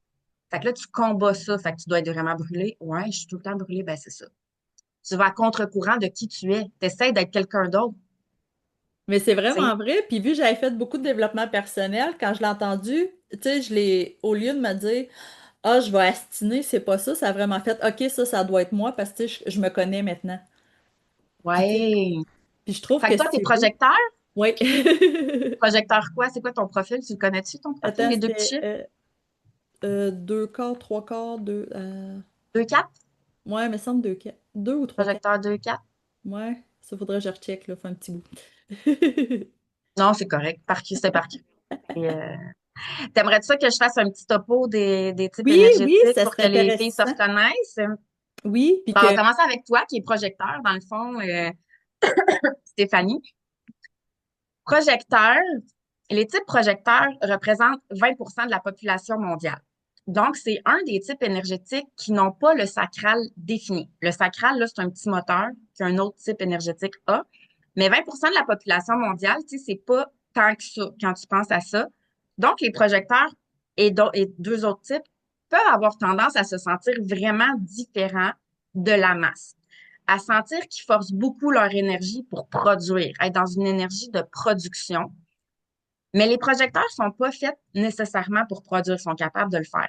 Fait que là, tu combats ça. Fait que tu dois être vraiment brûlé. Ouais, je suis tout le temps brûlée. Ben, c'est ça. Tu vas à contre-courant de qui tu es. Tu essaies d'être quelqu'un d'autre, Mais c'est tu sais. vraiment vrai. Puis vu que j'avais fait beaucoup de développement personnel, quand je l'ai entendu, tu sais, au lieu de me dire, ah, je vais astiner, c'est pas ça, ça a vraiment fait, OK, ça doit être moi parce que tu sais, je me connais maintenant. Puis, tu sais, Ouais. puis je trouve Fait que que toi, t'es c'est beau. projecteur. Oui. Projecteur quoi? C'est quoi ton profil? Tu le connais-tu, ton profil? Attends, Les deux petits c'était chiffres? deux quarts, trois quarts, deux. 2-4? Ouais, il me semble deux, deux ou trois quarts. Projecteur 2-4? Ouais, ça faudrait que je recheck, là, fait un petit bout. Non, c'est correct. C'est par cœur. Et, t'aimerais-tu ça que je fasse un petit topo des types Oui, oui, énergétiques ça pour serait que les filles se intéressant. reconnaissent? Oui, puis Bon, on va que. commencer avec toi, qui est projecteur, dans le fond, Stéphanie. Projecteur, les types projecteurs représentent 20 de la population mondiale. Donc, c'est un des types énergétiques qui n'ont pas le sacral défini. Le sacral, là, c'est un petit moteur qu'un autre type énergétique a. Mais 20 de la population mondiale, tu sais, c'est pas tant que ça quand tu penses à ça. Donc, les projecteurs et deux autres types peuvent avoir tendance à se sentir vraiment différents de la masse, à sentir qu'ils forcent beaucoup leur énergie pour produire, être dans une énergie de production. Mais les projecteurs sont pas faits nécessairement pour produire, sont capables de le faire.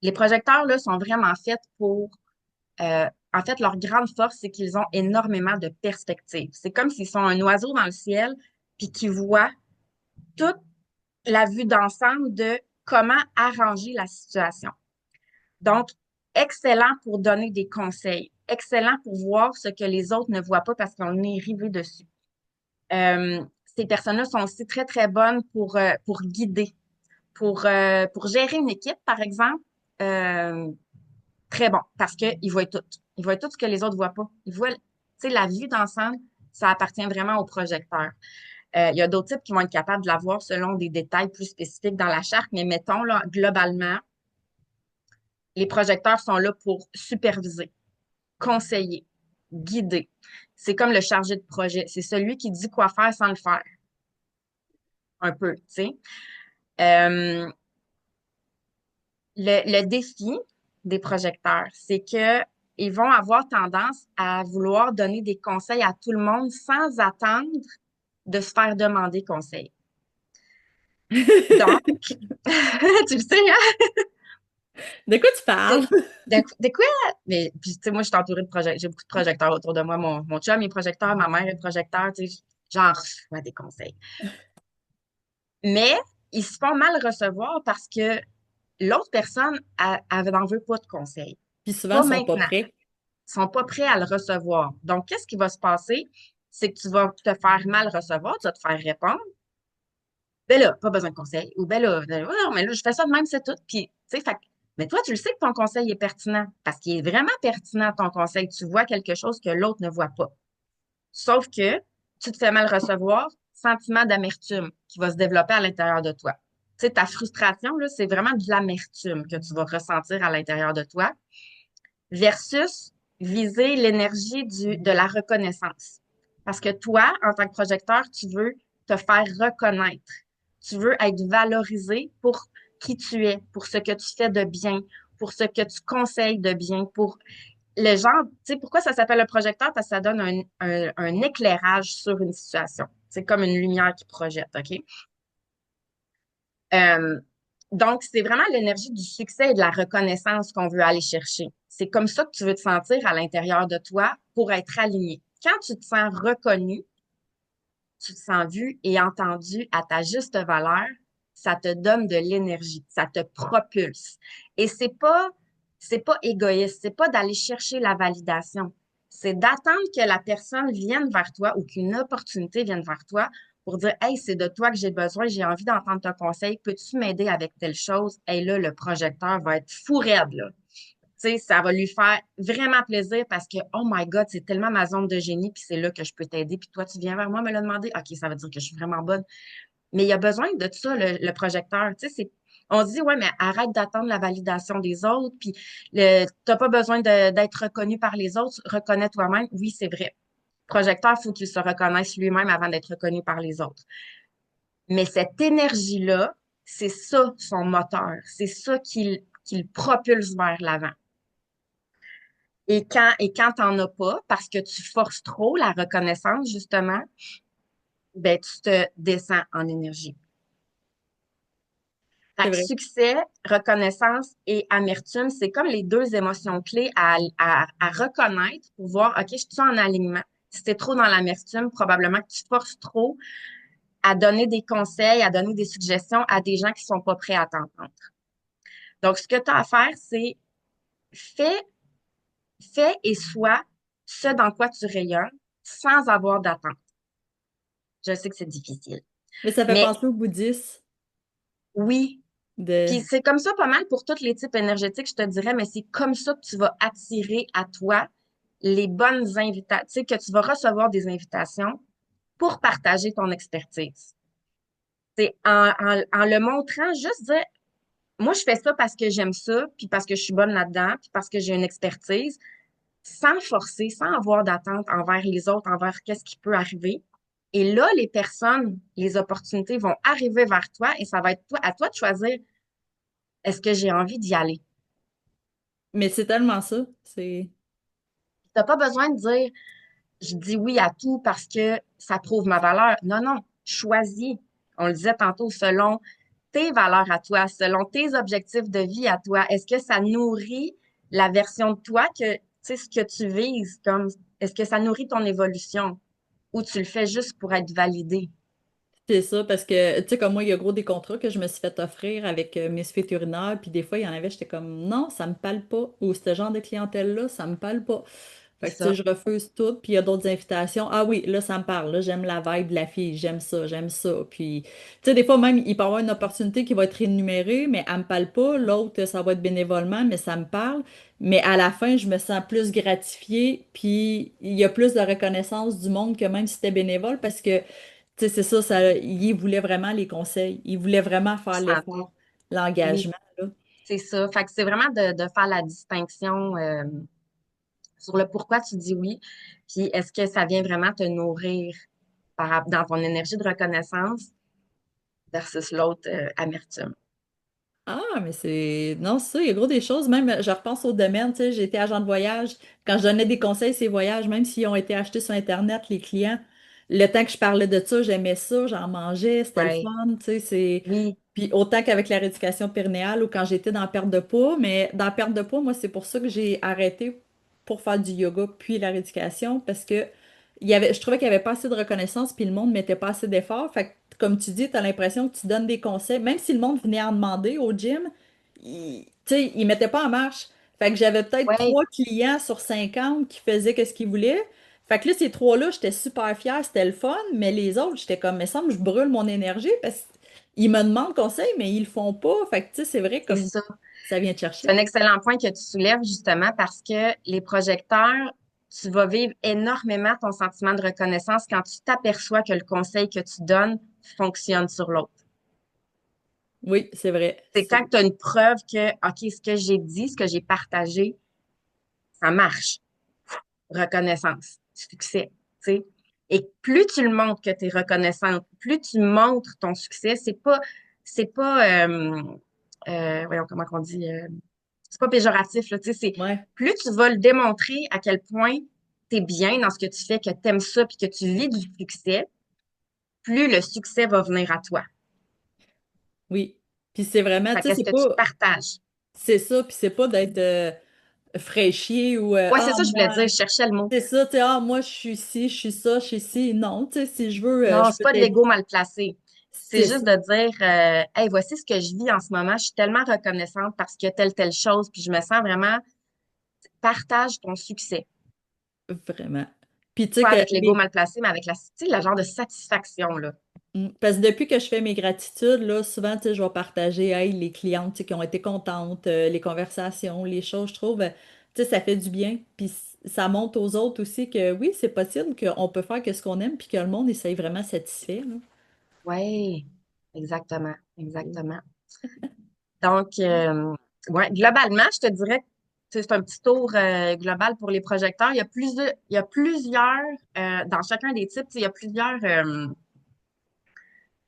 Les projecteurs, là, sont vraiment faits pour, en fait, leur grande force, c'est qu'ils ont énormément de perspectives. C'est comme s'ils sont un oiseau dans le ciel, puis qu'ils voient toute la vue d'ensemble de comment arranger la situation. Donc, excellent pour donner des conseils, excellent pour voir ce que les autres ne voient pas parce qu'on est rivé dessus. Ces personnes-là sont aussi très, très bonnes pour guider, pour gérer une équipe, par exemple. Euh, Très bon, parce qu'ils voient tout. Ils voient tout ce que les autres voient pas. Ils voient, tu sais, la vue d'ensemble, ça appartient vraiment au projecteur. Il y a d'autres types qui vont être capables de la voir selon des détails plus spécifiques dans la charte, mais mettons, là, globalement, les projecteurs sont là pour superviser, conseiller, guider. C'est comme le chargé de projet. C'est celui qui dit quoi faire sans le faire, un peu, tu sais. Euh, le défi des projecteurs, c'est que ils vont avoir tendance à vouloir donner des conseils à tout le monde sans attendre de se faire demander conseil. Donc, tu le sais, hein? De quoi tu parles? De quoi? Mais, puis, tu sais, moi, je suis entourée de projecteurs. J'ai beaucoup de projecteurs autour de moi. Mon chum est projecteur, ma mère est projecteur, tu sais, j'en reçois des conseils. Mais ils se font mal recevoir parce que l'autre personne, elle n'en veut pas de conseils. Puis souvent, Pas ils sont pas maintenant. prêts. Sont pas prêts à le recevoir. Donc, qu'est-ce qui va se passer? C'est que tu vas te faire mal recevoir, tu vas te faire répondre. Ben là, pas besoin de conseil. Ou ben là, non, mais là, je fais ça de même, c'est tout. Puis, tu sais, mais toi, tu le sais que ton conseil est pertinent parce qu'il est vraiment pertinent, ton conseil. Tu vois quelque chose que l'autre ne voit pas. Sauf que tu te fais mal recevoir, sentiment d'amertume qui va se développer à l'intérieur de toi. Tu sais, ta frustration, là, c'est vraiment de l'amertume que tu vas ressentir à l'intérieur de toi versus viser l'énergie de la reconnaissance. Parce que toi, en tant que projecteur, tu veux te faire reconnaître. Tu veux être valorisé pour qui tu es, pour ce que tu fais de bien, pour ce que tu conseilles de bien, pour le genre, tu sais, pourquoi ça s'appelle le projecteur? Parce que ça donne un éclairage sur une situation. C'est comme une lumière qui projette, OK? Euh, donc, c'est vraiment l'énergie du succès et de la reconnaissance qu'on veut aller chercher. C'est comme ça que tu veux te sentir à l'intérieur de toi pour être aligné. Quand tu te sens reconnu, tu te sens vu et entendu à ta juste valeur, ça te donne de l'énergie, ça te propulse. Et c'est pas égoïste, c'est pas d'aller chercher la validation. C'est d'attendre que la personne vienne vers toi ou qu'une opportunité vienne vers toi pour dire, hey, c'est de toi que j'ai besoin, j'ai envie d'entendre ton conseil, peux-tu m'aider avec telle chose? Et là, le projecteur va être fou raide, là. Tu sais, ça va lui faire vraiment plaisir parce que, oh my God, c'est tellement ma zone de génie, puis c'est là que je peux t'aider, puis toi, tu viens vers moi me le demander. OK, ça veut dire que je suis vraiment bonne. Mais il y a besoin de ça, le projecteur. Tu sais, on se dit, ouais, mais arrête d'attendre la validation des autres, puis t'as pas besoin d'être reconnu par les autres, reconnais toi-même. Oui, c'est vrai. Le projecteur, il faut qu'il se reconnaisse lui-même avant d'être reconnu par les autres. Mais cette énergie-là, c'est ça son moteur. C'est ça qui le propulse vers l'avant. Et quand t'en as pas, parce que tu forces trop la reconnaissance, justement, ben, tu te descends en énergie. Fait C'est que vrai. succès, reconnaissance et amertume, c'est comme les deux émotions clés à reconnaître pour voir, OK, je suis en alignement. Si t'es trop dans l'amertume, probablement que tu forces trop à donner des conseils, à donner des suggestions à des gens qui sont pas prêts à t'entendre. Donc, ce que tu as à faire, c'est fais, fais et sois ce dans quoi tu rayonnes sans avoir d'attente. Je sais que c'est difficile. Mais ça fait Mais penser au bouddhisme oui, de... puis c'est comme ça pas mal pour tous les types énergétiques, je te dirais, mais c'est comme ça que tu vas attirer à toi les bonnes invitations, tu sais, que tu vas recevoir des invitations pour partager ton expertise. C'est en le montrant, juste dire, moi, je fais ça parce que j'aime ça, puis parce que je suis bonne là-dedans, puis parce que j'ai une expertise, sans forcer, sans avoir d'attente envers les autres, envers qu'est-ce qui peut arriver. Et là, les personnes, les opportunités vont arriver vers toi et ça va être à toi de choisir, est-ce que j'ai envie d'y aller? Mais c'est tellement ça. C'est... T'as pas besoin de dire, je dis oui à tout parce que ça prouve ma valeur. Non, non, choisis. On le disait tantôt, selon tes valeurs à toi, selon tes objectifs de vie à toi. Est-ce que ça nourrit la version de toi que, tu sais, ce que tu vises, comme, est-ce que ça nourrit ton évolution ou tu le fais juste pour être validé? C'est ça, parce que, tu sais, comme moi, il y a gros des contrats que je me suis fait offrir avec Miss Vétérinaire, puis des fois, il y en avait, j'étais comme, non, ça me parle pas, ou ce genre de clientèle-là, ça me parle pas. C'est Fait que, tu sais, ça. je refuse tout, puis il y a d'autres invitations. Ah oui, là, ça me parle, là, j'aime la vibe de la fille, j'aime ça, j'aime ça. Puis, tu sais, des fois, même, il peut y avoir une opportunité qui va être rémunérée, mais elle me parle pas. L'autre, ça va être bénévolement, mais ça me parle. Mais à la fin, je me sens plus gratifiée, puis il y a plus de reconnaissance du monde que même si c'était bénévole, parce que tu sais, c'est ça, il voulait vraiment les conseils. Il voulait vraiment faire Santé. l'effort, Oui, l'engagement, là. c'est ça. Fait que c'est vraiment de faire la distinction sur le pourquoi tu dis oui, puis est-ce que ça vient vraiment te nourrir dans ton énergie de reconnaissance versus l'autre amertume. Ah, mais c'est... Non, c'est ça, il y a gros des choses. Même, je repense au domaine, tu sais, j'ai été agent de voyage. Quand je donnais des conseils, ces voyages, même s'ils ont été achetés sur Internet, les clients, le temps que je parlais de ça, j'aimais ça, j'en mangeais, c'était le Ouais. fun, tu sais, c'est... Oui, Puis autant qu'avec la rééducation périnéale ou quand j'étais dans la perte de poids, mais dans la perte de poids, moi, c'est pour ça que j'ai arrêté pour faire du yoga puis la rééducation, parce que je trouvais qu'il n'y avait pas assez de reconnaissance puis le monde ne mettait pas assez d'efforts. Fait que, comme tu dis, tu as l'impression que tu donnes des conseils, même si le monde venait en demander au gym, tu sais, ils ne mettaient pas en marche. Fait que j'avais peut-être ouais, 3 clients sur 50 qui faisaient ce qu'ils voulaient. Fait que là, ces trois-là, j'étais super fière, c'était le fun, mais les autres, j'étais comme, mais ça me semble que je brûle mon énergie parce qu'ils me demandent conseil, mais ils le font pas. Fait que, tu sais, c'est vrai c'est comme ça. ça vient te C'est un chercher. excellent point que tu soulèves justement parce que les projecteurs, tu vas vivre énormément ton sentiment de reconnaissance quand tu t'aperçois que le conseil que tu donnes fonctionne sur l'autre. Oui, c'est vrai. C'est quand tu as une preuve que, OK, ce que j'ai dit, ce que j'ai partagé, ça marche. Reconnaissance, succès, tu sais. Et plus tu le montres que tu es reconnaissante, plus tu montres ton succès, c'est pas, voyons comment on dit, c'est pas péjoratif, là, tu sais, c'est Ouais. plus tu vas le démontrer à quel point tu es bien dans ce que tu fais, que tu aimes ça, puis que tu vis du succès, plus le succès va venir à toi. Oui. Puis c'est vraiment, Fait tu sais, qu'est-ce c'est que tu pas, partages? c'est ça, puis c'est pas d'être fraîchier ou Ouais, c'est ah, ça, je voulais moi, dire, je cherchais le mot. c'est ça, tu sais, ah, moi, je suis ci, je suis ça, je suis ci. Non, tu sais, si je veux, Non, je c'est peux pas de t'aider. l'ego mal placé. C'est C'est juste ça, de dire, hey, voici ce que je vis en ce moment. Je suis tellement reconnaissante parce que telle chose, puis je me sens vraiment, partage ton succès. vraiment. Puis tu sais Pas que avec l'ego mal placé, mais avec la, tu sais, le genre de satisfaction, là. parce que depuis que je fais mes gratitudes, là, souvent, tu sais, je vais partager, hey, les clientes, tu sais, qui ont été contentes, les conversations, les choses, je trouve, tu sais, ça fait du bien. Puis ça montre aux autres aussi que oui, c'est possible qu'on peut faire que ce qu'on aime, puis que le monde essaye vraiment satisfaire, là. Oui, exactement, exactement. Donc, ouais, globalement, je te dirais que c'est un petit tour global pour les projecteurs. Il y a plusieurs dans chacun des types, tu sais, il y a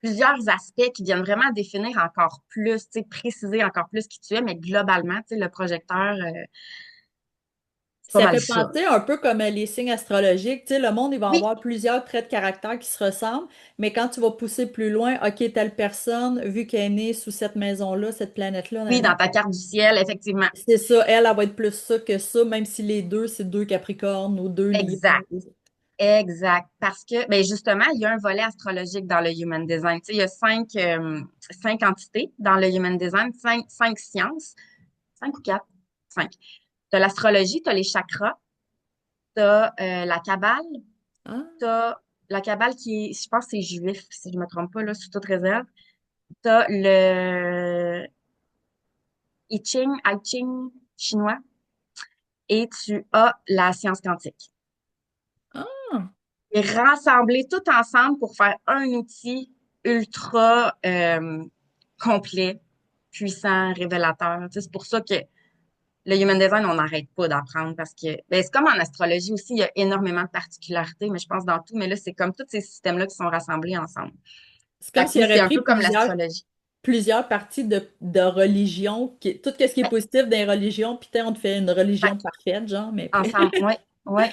plusieurs aspects qui viennent vraiment définir encore plus, tu sais, préciser encore plus qui tu es, mais globalement, tu sais, le projecteur, c'est pas Ça mal fait ça. penser un peu comme les signes astrologiques. Tu sais, le monde, il va Oui, avoir plusieurs traits de caractère qui se ressemblent, mais quand tu vas pousser plus loin, OK, telle personne, vu qu'elle est née sous cette maison-là, cette planète-là, oui, dans nanana, ta carte du ciel, effectivement. c'est ça, elle va être plus ça que ça, même si les deux, c'est deux Capricornes ou deux Lions. Exact. Exact. Parce que, ben justement, il y a un volet astrologique dans le Human Design. Tu sais, il y a cinq entités dans le Human Design, cinq sciences. Cinq ou quatre? Cinq. Tu as l'astrologie, tu as les chakras, tu as la Kabbale, Ah, tu as la Kabbale qui est, je pense que c'est juif, si je ne me trompe pas, là, sous toute réserve. Tu as le I Ching chinois et tu as la science quantique. ah, Et rassembler tout ensemble pour faire un outil ultra complet, puissant, révélateur. Tu sais, c'est pour ça que le human design, on n'arrête pas d'apprendre parce que ben, c'est comme en astrologie aussi, il y a énormément de particularités, mais je pense dans tout, mais là, c'est comme tous ces systèmes-là qui sont rassemblés ensemble. c'est Fait comme que, tu s'il sais, c'est aurait un pris peu comme l'astrologie. plusieurs parties de religion, tout ce qui est Ouais, positif des religions, puis on te fait une religion fait parfaite, genre, mais puis... ensemble, oui, oui, OK.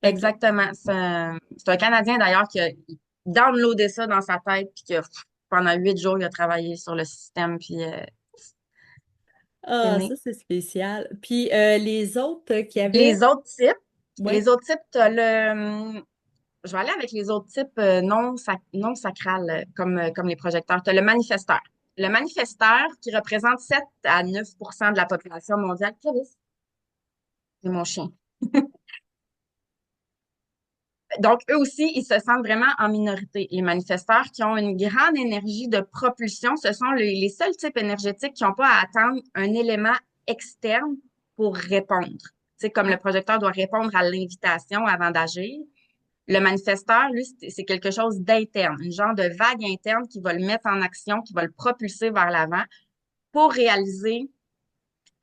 exactement. C'est un Canadien d'ailleurs qui a downloadé ça dans sa tête, puis que pendant 8 jours, il a travaillé sur le système, puis c'est Ah, né. ça, c'est spécial. Puis les autres qui avaient... Les autres types, Ouais. les autres types, t'as je vais aller avec les autres types non sacrales, comme les projecteurs. Tu as le manifesteur. Le manifesteur qui représente 7 à 9 % de la population mondiale. Clovis, c'est mon chien. Donc, eux aussi, ils se sentent vraiment en minorité. Les manifesteurs qui ont une grande énergie de propulsion, ce sont les seuls types énergétiques qui n'ont pas à attendre un élément externe pour répondre. Tu sais, comme le Ah, projecteur doit répondre à l'invitation avant d'agir. Le manifesteur, lui, c'est quelque chose d'interne, une genre de vague interne qui va le mettre en action, qui va le propulser vers l'avant pour réaliser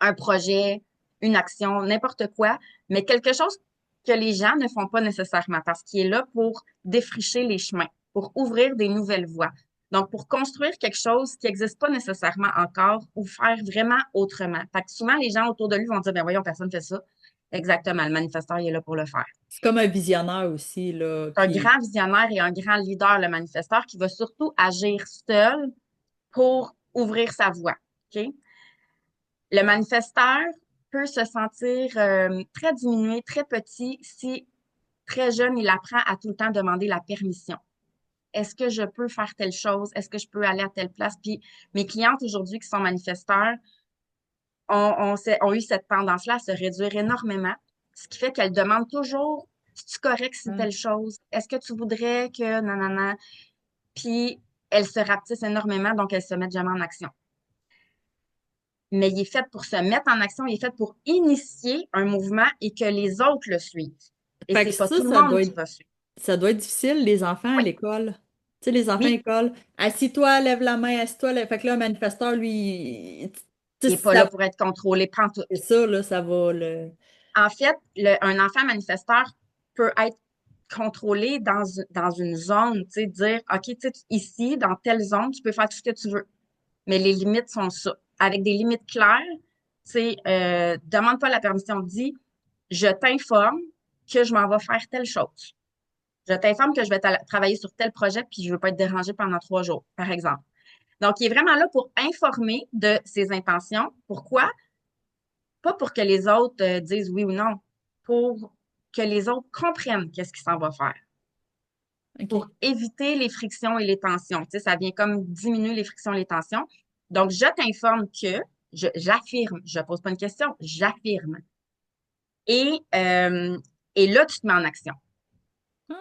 un projet, une action, n'importe quoi, mais quelque chose que les gens ne font pas nécessairement parce qu'il est là pour défricher les chemins, pour ouvrir des nouvelles voies. Donc, pour construire quelque chose qui n'existe pas nécessairement encore ou faire vraiment autrement. Fait que souvent, les gens autour de lui vont dire, ben voyons, personne ne fait ça. Exactement, le manifesteur, il est là pour le faire. c'est comme un visionnaire aussi, là, C'est un qui... grand visionnaire et un grand leader, le manifesteur, qui va surtout agir seul pour ouvrir sa voie. OK? Le manifesteur peut se sentir très diminué, très petit, si très jeune, il apprend à tout le temps demander la permission. Est-ce que je peux faire telle chose? Est-ce que je peux aller à telle place? Puis mes clientes aujourd'hui qui sont manifesteurs ont eu cette tendance-là à se réduire énormément, ce qui fait qu'elles demandent toujours, est-ce correct si Ah, telle chose? Est-ce que tu voudrais que nanana? Puis elles se rapetissent énormément, donc elles se mettent jamais en action. Mais il est fait pour se mettre en action, il est fait pour initier un mouvement et que les autres le suivent. Et Fait que c'est pas ça, tout le monde qui va suivre. ça doit être difficile, les enfants à Oui, l'école. Tu sais, les enfants à oui, l'école, assis-toi, lève la main, assis-toi. Fait que là, un manifesteur, lui, tu il sais, n'est pas là pour être contrôlé, prend tout. c'est ça, là, ça va le. En fait, un enfant manifesteur peut être contrôlé dans une zone, tu sais, dire, OK, tu sais, ici, dans telle zone, tu peux faire tout ce que tu veux. Mais les limites sont ça. Avec des limites claires, tu sais, demande pas la permission, dis, je t'informe que je m'en vais faire telle chose. Je t'informe que je vais travailler sur tel projet puis je veux pas être dérangée pendant 3 jours, par exemple. Donc, il est vraiment là pour informer de ses intentions. Pourquoi? Pas pour que les autres disent oui ou non, pour que les autres comprennent qu'est-ce qu'il s'en va faire, pour OK. éviter les frictions et les tensions. Tu sais, ça vient comme diminuer les frictions et les tensions. Donc, je t'informe que, j'affirme, je pose pas une question, j'affirme. Et, euh, et là, tu te mets en action. Ah,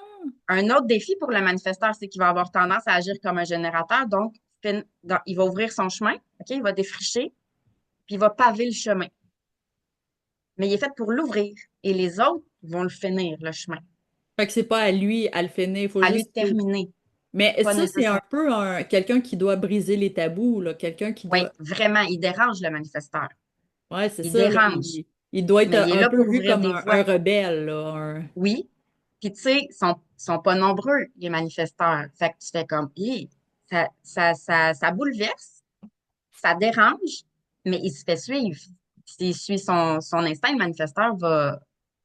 Un autre défi pour le manifesteur, c'est qu'il va avoir tendance à agir comme un générateur. Donc, il va ouvrir son chemin, OK? Il va défricher, puis il va paver le chemin. Mais il est fait pour l'ouvrir et les autres vont le finir, le chemin. fait que c'est pas à lui à le finir, il faut À lui de juste. terminer. Mais Pas ça, c'est un nécessaire. peu quelqu'un qui doit briser les tabous, là, quelqu'un qui Oui, doit. vraiment, il dérange le manifesteur. Ouais, c'est Il ça, là, dérange. il doit être Mais il est un là peu pour vu ouvrir comme des un voies. rebelle, là. Oui. Puis, tu sais, sont pas nombreux, les manifesteurs. Fait que tu fais comme, hi, ça bouleverse, ça dérange, mais il se fait suivre. S'il suit son instinct, le manifesteur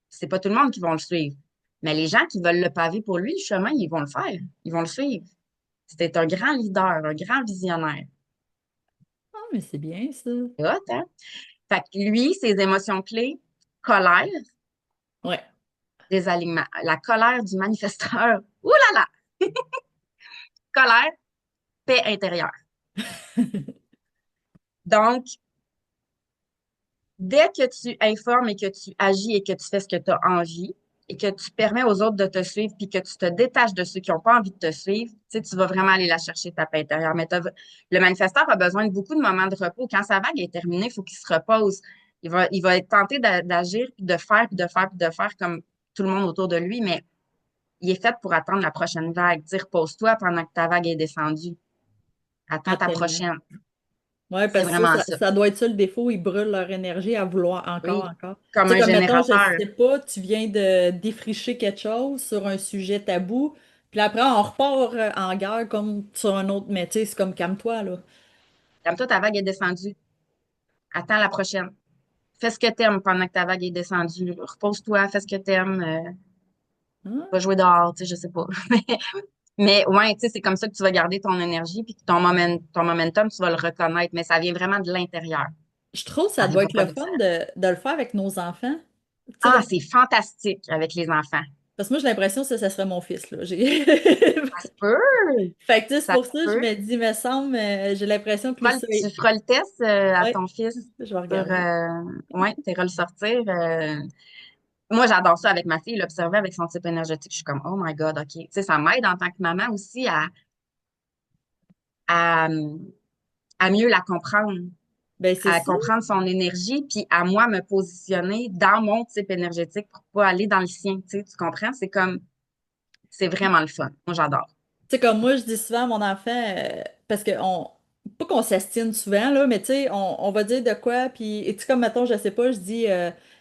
c'est pas tout le monde qui va le suivre. Mais les gens qui veulent le paver pour lui, le chemin, ils vont le faire. Ils vont le suivre. C'était un grand leader, un grand visionnaire. Ah, mais c'est bien, ça. C'est hot, hein? Fait que lui, ses émotions clés, colère, Ouais. désalignement. La colère du manifesteur. Ouh là là! Colère, paix intérieure. Donc, dès que tu informes et que tu agis et que tu fais ce que tu as envie et que tu permets aux autres de te suivre puis que tu te détaches de ceux qui n'ont pas envie de te suivre, tu sais, tu vas vraiment aller la chercher, ta paix intérieure. Mais le manifesteur a besoin de beaucoup de moments de repos. Quand sa vague est terminée, il faut qu'il se repose. Il va être tenté d'agir, puis de faire, puis de faire, puis de faire comme tout le monde autour de lui, mais il est fait pour attendre la prochaine vague. Tu sais, repose-toi pendant que ta vague est descendue. Attends Ah, ta tellement. prochaine. Ouais, C'est parce que vraiment ça. ça doit être ça le défaut, ils brûlent leur énergie à vouloir encore, Oui. encore. Comme Tu sais, un comme mettons, je générateur. sais pas, tu viens de défricher quelque chose sur un sujet tabou, puis après on repart en guerre comme sur un autre, mais tu sais, c'est comme calme-toi, là. Comme toi, ta vague est descendue. Attends la prochaine. Fais ce que t'aimes pendant que ta vague est descendue. Repose-toi, fais ce que t'aimes. Va Ah, jouer dehors, tu sais, je sais pas. Mais ouais, tu sais, c'est comme ça que tu vas garder ton énergie, puis que ton momentum, tu vas le reconnaître, mais ça vient vraiment de l'intérieur. je trouve que ça Ça doit viendra être pas le de fun l'extérieur. de le faire avec nos enfants. Tu sais, Ah, c'est fantastique avec les enfants. parce que moi, j'ai l'impression que ça serait mon fils, là. Ça se peut. Fait que, tu sais, c'est Ça pour se ça que je peut. me dis, me semble, j'ai l'impression que lui, ça. Tu feras le test à Ouais, ton fils je vais sur, regarder. ouais, tu iras le sortir. Moi, j'adore ça avec ma fille, l'observer avec son type énergétique. Je suis comme, oh my God, OK. Tu sais, ça m'aide en tant que maman aussi à, à mieux la comprendre, Ben, c'est à ça. comprendre son énergie, puis à moi me positionner dans mon type énergétique pour pas aller dans le sien. Tu comprends? C'est comme, c'est vraiment le fun. Moi, j'adore. Tu sais, comme moi, je dis souvent à mon enfant, parce que pas qu'on s'astine souvent, là, mais tu sais, on va dire de quoi, puis, et tu sais, comme, mettons, je sais pas, je dis,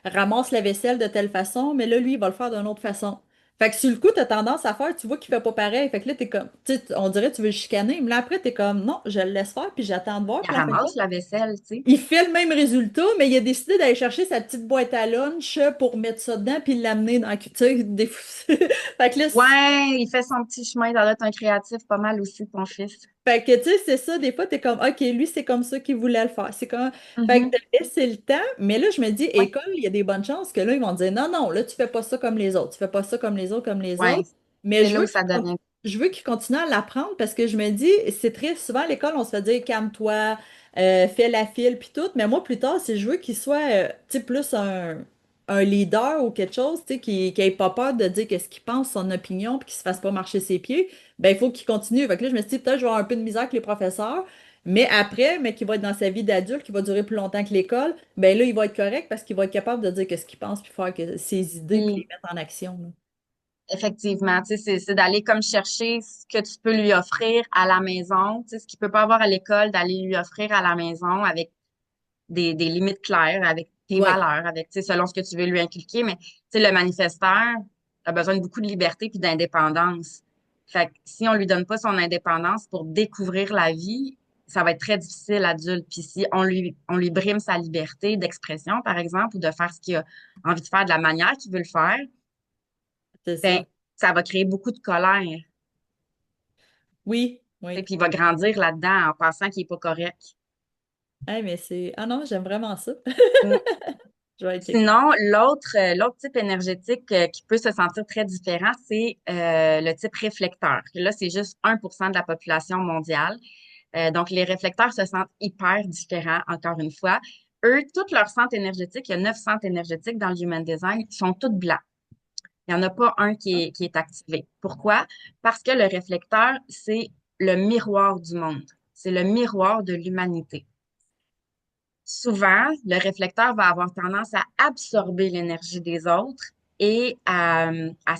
ramasse la vaisselle de telle façon, mais là, lui, il va le faire d'une autre façon. Fait que sur le coup, t'as tendance à faire, tu vois qu'il fait pas pareil. Fait que là, t'es comme, tu sais, on dirait que tu veux le chicaner, mais là, après, t'es comme, non, je le laisse faire, puis j'attends de voir, Elle puis à la fin de ramasse compte, la vaisselle, tu sais. il fait le même résultat, mais il a décidé d'aller chercher sa petite boîte à lunch pour mettre ça dedans, puis l'amener dans la cuisine. Fait que là, Ouais, il fait son petit chemin. Ça doit être un créatif pas mal aussi, ton fils. fait que, tu sais, c'est ça, des fois, t'es comme, OK, lui, c'est comme ça qu'il voulait le faire. C'est comme, fait que Mhm. de laisser le temps, mais là, je me dis, Ouais, école, il y a des bonnes chances que là, ils vont dire, non, non, là, tu fais pas ça comme les autres, tu fais pas ça comme les autres, comme les ouais. autres, mais C'est là où ça devient. je veux qu'il continue à l'apprendre parce que je me dis, c'est très souvent à l'école, on se fait dire, calme-toi, fais la file, puis tout, mais moi, plus tard, si je veux qu'il soit, tu sais, plus un leader ou quelque chose, tu sais, qui ait pas peur de dire qu'est-ce qu'il pense, son opinion, puis qu'il se fasse pas marcher ses pieds, ben, il faut qu'il continue. Fait que là, je me suis dit, peut-être je vais avoir un peu de misère avec les professeurs, Mais après, mais qui va être dans sa vie d'adulte, qui va durer plus longtemps que l'école, ben là, il va être correct parce qu'il va être capable de dire ce qu'il pense, puis faire ses idées, puis les Oui, mettre en action, là. effectivement, tu sais, c'est d'aller comme chercher ce que tu peux lui offrir à la maison, tu sais, ce qu'il peut pas avoir à l'école, d'aller lui offrir à la maison avec des limites claires, avec tes Ouais, valeurs, avec, tu sais, selon ce que tu veux lui inculquer. Mais, tu sais, le manifesteur a besoin de beaucoup de liberté puis d'indépendance. Fait que si on lui donne pas son indépendance pour découvrir la vie, ça va être très difficile adulte. Puis si on lui brime sa liberté d'expression, par exemple, ou de faire ce qu'il a envie de faire de la manière qu'il veut le faire, c'est ben, ça. ça va créer beaucoup de colère. Oui, Et oui. puis il va grandir là-dedans en pensant qu'il est pas correct. Hey, mais c'est... Ah non, j'aime vraiment ça. Mm. Je vais être... Sinon, l'autre type énergétique qui peut se sentir très différent, c'est le type réflecteur. Là, c'est juste 1% de la population mondiale. Donc, les réflecteurs se sentent hyper différents, encore une fois. Eux, toutes leurs centres énergétiques, il y a 9 centres énergétiques dans le Human Design, ils sont tous blancs. Il n'y en a pas un qui est activé. Pourquoi? Parce que le réflecteur, c'est le miroir du monde. C'est le miroir de l'humanité. Souvent, le réflecteur va avoir tendance à absorber l'énergie des autres et à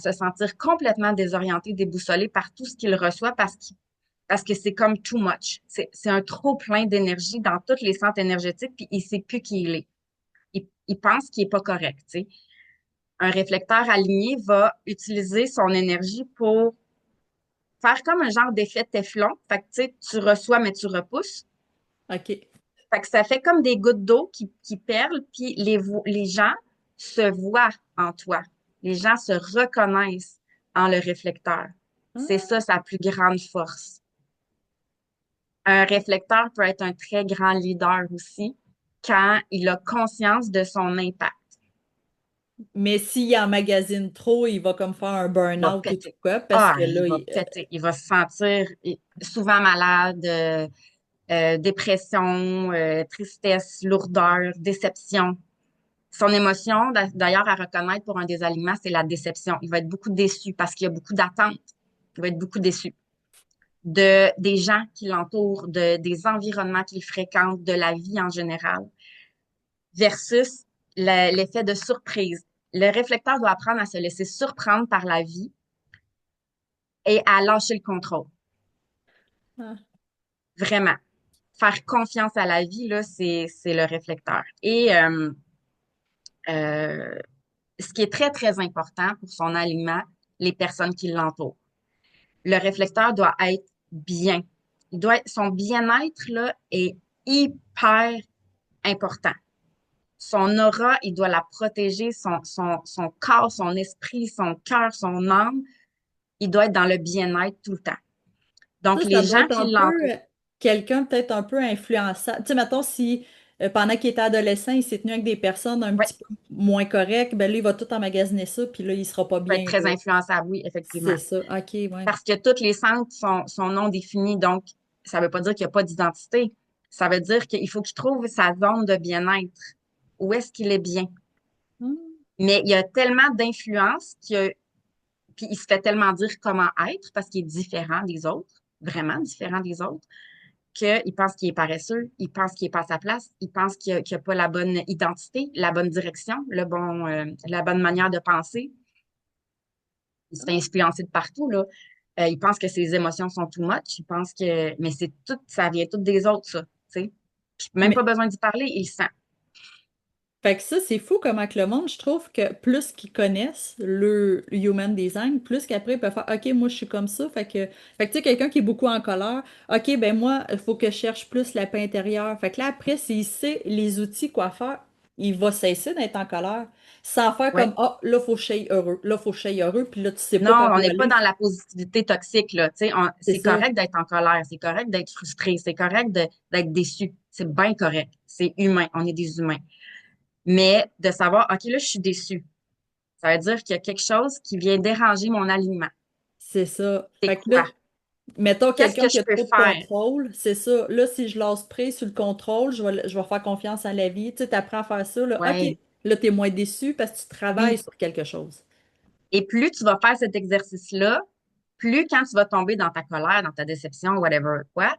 se sentir complètement désorienté, déboussolé par tout ce qu'il reçoit parce que c'est comme too much. C'est un trop plein d'énergie dans tous les centres énergétiques, puis il sait plus qui il est. Il pense qu'il est pas correct, tu sais. Un réflecteur aligné va utiliser son énergie pour faire comme un genre d'effet téflon. Fait que, tu sais, tu reçois, mais tu repousses. OK. Fait que ça fait comme des gouttes d'eau qui perlent, puis les gens se voient en toi. Les gens se reconnaissent en le réflecteur. C'est Ah, ça sa plus grande force. Un réflecteur peut être un très grand leader aussi quand il a conscience de son impact. mais s'il emmagasine trop, il va comme faire un Il va burn-out ou tout péter. quoi, parce Ah, que il là, va péter. Il va se sentir souvent malade, dépression, tristesse, lourdeur, déception. Son émotion, d'ailleurs, à reconnaître pour un désalignement, c'est la déception. Il va être beaucoup déçu parce qu'il y a beaucoup d'attentes. Il va être beaucoup déçu des gens qui l'entourent, des environnements qu'il fréquente, de la vie en général, versus l'effet de surprise. Le réflecteur doit apprendre à se laisser surprendre par la vie et à lâcher le contrôle. ah, Vraiment. Faire confiance à la vie, là, c'est le réflecteur. Et euh, ce qui est très, très important pour son alignement, les personnes qui l'entourent. Le réflecteur doit être bien. Son bien-être, là, est hyper important. Son aura, il doit la protéger, son corps, son esprit, son cœur, son âme, il doit être dans le bien-être tout le temps. Donc, ça les doit gens être un qui peu l'entourent, quelqu'un peut-être un peu influençable. Tu sais, mettons, si pendant qu'il était adolescent, il s'est tenu avec des personnes un ouais, petit peu moins correctes, ben là, il va tout emmagasiner ça, puis là, il sera pas peut être bien très là. influençable, oui, effectivement. C'est ça. OK, ouais. Parce que tous les centres sont non définis. Donc, ça ne veut pas dire qu'il n'y a pas d'identité. Ça veut dire qu'il faut qu'il trouve sa zone de bien-être. Où est-ce qu'il est bien? Hmm. Mais il y a tellement d'influence puis il se fait tellement dire comment être parce qu'il est différent des autres, vraiment différent des autres, qu'il pense qu'il est paresseux, il pense qu'il n'est pas à sa place, il pense qu'il n'a pas la bonne identité, la bonne direction, la bonne manière de penser. Il se fait influencer de partout, là. Il pense que ses émotions sont too much. Il pense que, mais c'est tout, ça vient tout des autres, ça, tu sais. Puis même pas Mais besoin d'y parler, il le sent. fait que ça, c'est fou comment que le monde, je trouve que plus qu'ils connaissent le human design, plus qu'après ils peuvent faire OK, moi je suis comme ça. Fait que tu sais, quelqu'un qui est beaucoup en colère, OK, ben moi, il faut que je cherche plus la paix intérieure. Fait que là, après, s'il sait les outils, quoi faire, il va cesser d'être en colère. Sans faire comme Ouais. Ah, là, faut que je sois heureux. Là, faut que je sois heureux, puis là, tu sais Non, pas par on où n'est pas aller. dans la positivité toxique, là. Tu sais, C'est c'est ça. correct d'être en colère, c'est correct d'être frustré, c'est correct d'être déçu. C'est bien correct. C'est humain. On est des humains. Mais de savoir, OK, là, je suis déçu. Ça veut dire qu'il y a quelque chose qui vient déranger mon alignement. C'est ça. C'est Fait que là, quoi? mettons Qu'est-ce quelqu'un que qui je a peux trop de faire? contrôle, c'est ça. Là, si je lâche prise sur le contrôle, je vais faire confiance à la vie. Tu sais, t'apprends à faire ça, là. OK, Ouais. là, t'es moins déçu parce que tu travailles Oui. sur quelque chose. Et plus tu vas faire cet exercice-là, plus quand tu vas tomber dans ta colère, dans ta déception, whatever, quoi,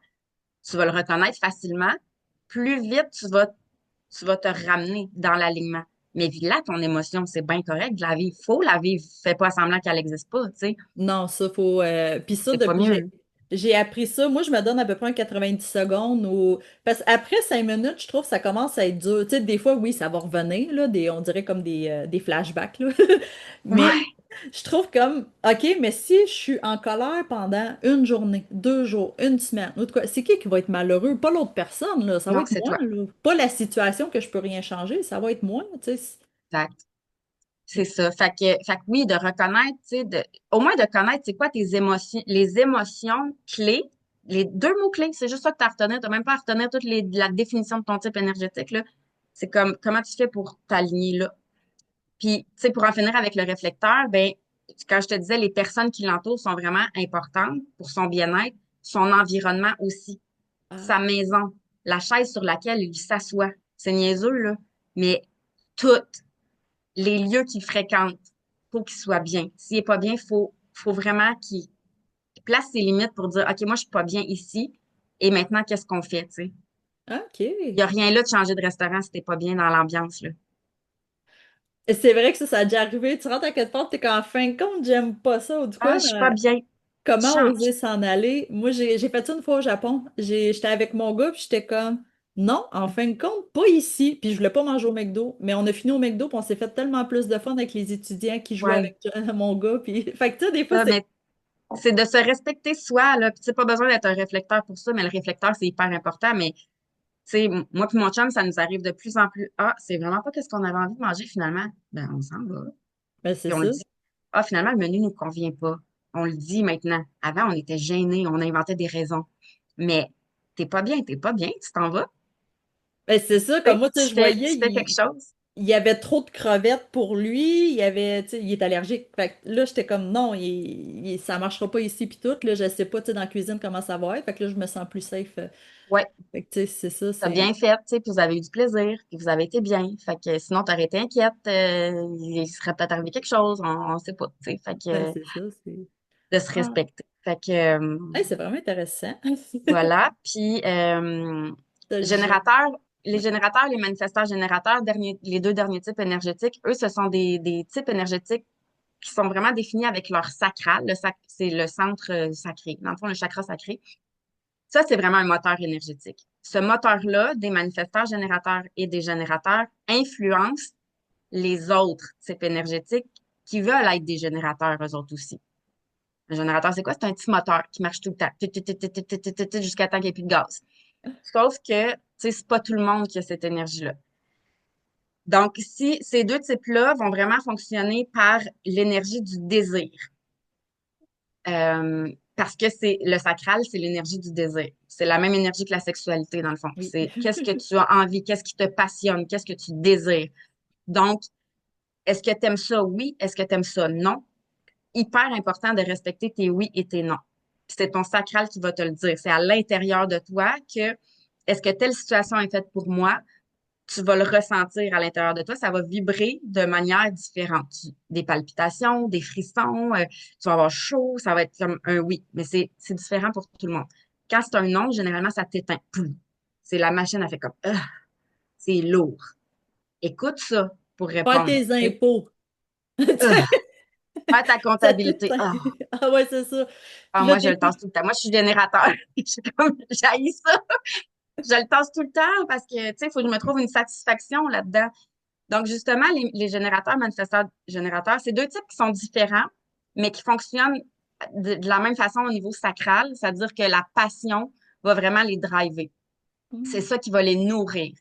tu vas le reconnaître facilement, plus vite tu vas te ramener dans l'alignement. Mais là, ton émotion, c'est bien correct de la vivre. Faut la vivre. Fais pas semblant qu'elle n'existe pas, tu sais. Non, ça faut. Puis ça, C'est pas depuis que mieux. j'ai appris ça, moi, je me donne à peu près un 90 secondes. Parce qu'après 5 minutes, je trouve que ça commence à être dur. Tu sais, des fois, oui, ça va revenir, là, on dirait comme des flashbacks, là. Mais Ouais. je trouve comme, OK, mais si je suis en colère pendant une journée, 2 jours, une semaine, ou de quoi, c'est qui va être malheureux? Pas l'autre personne, là. Ça va Non, être c'est moi, toi. là. Pas la situation que je peux rien changer, ça va être moi, tu sais. Exact. C'est ça. Fait que oui, de reconnaître, tu sais, au moins de connaître, c'est quoi tes émotions, les émotions clés, les deux mots clés, c'est juste ça que tu as à retenir. Tu n'as même pas à retenir la définition de ton type énergétique, là. C'est comme, comment tu fais pour t'aligner là. Puis, tu sais, pour en finir avec le réflecteur, ben, quand je te disais, les personnes qui l'entourent sont vraiment importantes pour son bien-être, son environnement aussi, sa Ah, maison, la chaise sur laquelle il s'assoit. C'est niaiseux, là. Mais toutes les lieux qu'il fréquente, faut qu'il soit bien. S'il est pas bien, faut vraiment qu'il place ses limites pour dire, OK, moi, je suis pas bien ici. Et maintenant, qu'est-ce qu'on fait, tu sais? Il y a OK. rien là de changer de restaurant si t'es pas bien dans l'ambiance, là. Et c'est vrai que ça a déjà arrivé. Tu rentres à quelque part, t'es qu'en fin de compte, j'aime pas ça ou du Ah, quoi, je suis pas mais bien. comment Change. oser s'en aller? Moi, j'ai fait ça une fois au Japon. J'étais avec mon gars, puis j'étais comme, non, en fin de compte, pas ici. Puis je voulais pas manger au McDo, mais on a fini au McDo, puis on s'est fait tellement plus de fun avec les étudiants qui jouaient Ouais. avec mon gars. Puis, fait que tu sais, des fois, Ça, c'est. mais c'est de se respecter soi, là. Puis, tu sais, pas besoin d'être un réflecteur pour ça, mais le réflecteur, c'est hyper important. Mais, tu sais, moi puis mon chum, ça nous arrive de plus en plus. Ah, c'est vraiment pas qu'est-ce qu'on avait envie de manger finalement. Ben, on s'en va. Ben, c'est Puis on le ça. dit. Ah, finalement, le menu nous convient pas. On le dit maintenant. Avant, on était gênés, on inventait des raisons. Mais t'es pas bien, tu t'en vas. Ben, c'est ça. Tu Comme sais, moi, tu sais, je voyais, tu fais quelque chose. il y avait trop de crevettes pour lui, il y avait, tu sais, il est allergique. Fait que là, j'étais comme non, ça marchera pas ici puis tout. Là, je sais pas, tu sais, dans la cuisine comment ça va être. Fait que là, je me sens plus safe. Ouais, Fait que, tu sais, c'est ça, t'as c'est. bien fait, tu sais, puis vous avez eu du plaisir, puis vous avez été bien. Fait que sinon, t'aurais été inquiète, il serait peut-être arrivé quelque chose, on sait pas, tu sais. Fait Ben, que c'est ça, c'est. de se Ah. respecter. Fait que Hey, c'est vraiment intéressant. voilà. Puis Je- générateurs, les Ouais. générateurs, les manifesteurs générateurs, les deux derniers types énergétiques, eux, ce sont des types énergétiques qui sont vraiment définis avec leur sacral. C'est le centre sacré, dans le fond, le chakra sacré. Ça, c'est vraiment un moteur énergétique. Ce moteur-là, des manifesteurs générateurs et des générateurs, influence les autres types énergétiques qui veulent être des générateurs, eux autres aussi. Un générateur, c'est quoi? C'est un petit moteur qui marche tout le temps, jusqu'à temps qu'il n'y ait plus de gaz. Sauf que, tu sais, c'est pas tout le monde qui a cette énergie-là. Donc, si ces deux types-là vont vraiment fonctionner par l'énergie du désir, parce que c'est le sacral, c'est l'énergie du désir. C'est la même énergie que la sexualité, dans le fond. Oui. C'est qu'est-ce que tu as envie, qu'est-ce qui te passionne, qu'est-ce que tu désires. Donc, est-ce que tu aimes ça? Oui. Est-ce que tu aimes ça? Non. Hyper important de respecter tes oui et tes non. Puis c'est ton sacral qui va te le dire. C'est à l'intérieur de toi que est-ce que telle situation est faite pour moi? Tu vas le ressentir à l'intérieur de toi. Ça va vibrer de manière différente. Des palpitations, des frissons, tu vas avoir chaud, ça va être comme un oui. Mais c'est différent pour tout le monde. Quand c'est un non, généralement, ça t'éteint. Poum. C'est la machine, elle fait comme, ah, c'est lourd. Écoute ça pour Faire répondre. tes Tu sais. impôts. Ah, faire ta Ça comptabilité. t'éteint. Ah, Ah ouais, c'est ça. ah, Puis là, moi, je des le fois, tasse tout le temps. Moi, je suis générateur. Je suis comme, j'haïs ça. Je le tasse tout le temps parce que, tu sais, il faut que je me trouve une satisfaction là-dedans. Donc, justement, les générateurs, manifesteurs, générateurs, c'est deux types qui sont différents, mais qui fonctionnent de la même façon au niveau sacral, c'est-à-dire que la passion va vraiment les driver. C'est hmm, ça qui va les nourrir.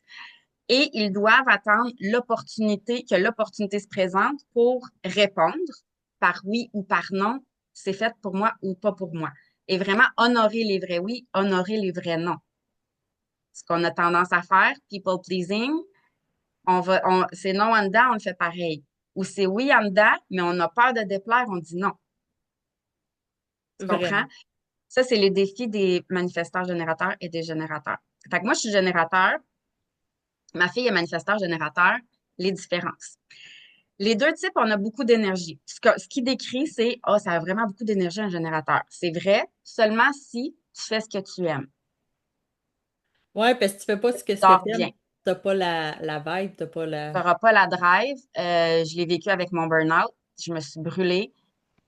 Et ils doivent attendre l'opportunité, que l'opportunité se présente pour répondre par oui ou par non, c'est fait pour moi ou pas pour moi. Et vraiment honorer les vrais oui, honorer les vrais non. Ce qu'on a tendance à faire, people pleasing, c'est non en dedans, on le fait pareil. Ou c'est oui en dedans, mais on a peur de déplaire, on dit non. Tu comprends? vraiment. Ça, c'est les défis des manifesteurs générateurs et des générateurs. Fait que moi, je suis générateur. Ma fille est manifesteur générateur. Les différences. Les deux types, on a beaucoup d'énergie. Ce qui décrit, c'est, oh, ça a vraiment beaucoup d'énergie, un générateur. C'est vrai, seulement si tu fais ce que tu aimes. Ouais, parce que tu fais pas Tu ce que dors t'aimes, bien. t'as pas la vibe, t'as pas Tu la. n'auras pas la drive. Je l'ai vécu avec mon burn-out. Je me suis brûlée.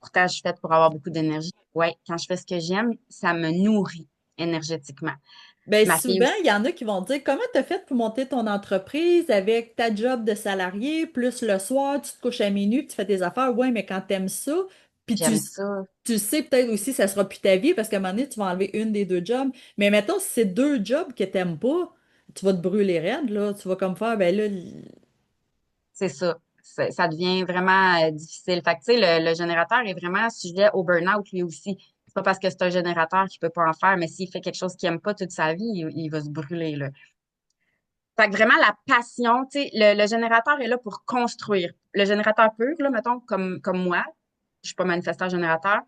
Pourtant, je suis faite pour avoir beaucoup d'énergie. Ouais, quand je fais ce que j'aime, ça me nourrit énergétiquement. Ben Ma fille souvent, aussi, il y en a qui vont dire comment t'as fait pour monter ton entreprise avec ta job de salarié, plus le soir, tu te couches à minuit, puis tu fais tes affaires. Ouais, mais quand t'aimes ça, puis j'aime ça. tu sais peut-être aussi ça sera plus ta vie parce qu'à un moment donné, tu vas enlever une des deux jobs. Mais mettons, si c'est deux jobs que t'aimes pas, tu vas te brûler raide, là. Tu vas comme faire, ben là, C'est ça. Ça devient vraiment difficile. Fait que, tu sais, le générateur est vraiment sujet au burn-out lui aussi. C'est pas parce que c'est un générateur qu'il peut pas en faire, mais s'il fait quelque chose qu'il aime pas toute sa vie, il va se brûler, là. Fait que vraiment, la passion, tu sais, le générateur est là pour construire. Le générateur pur, là, mettons, comme moi, je suis pas manifesteur générateur,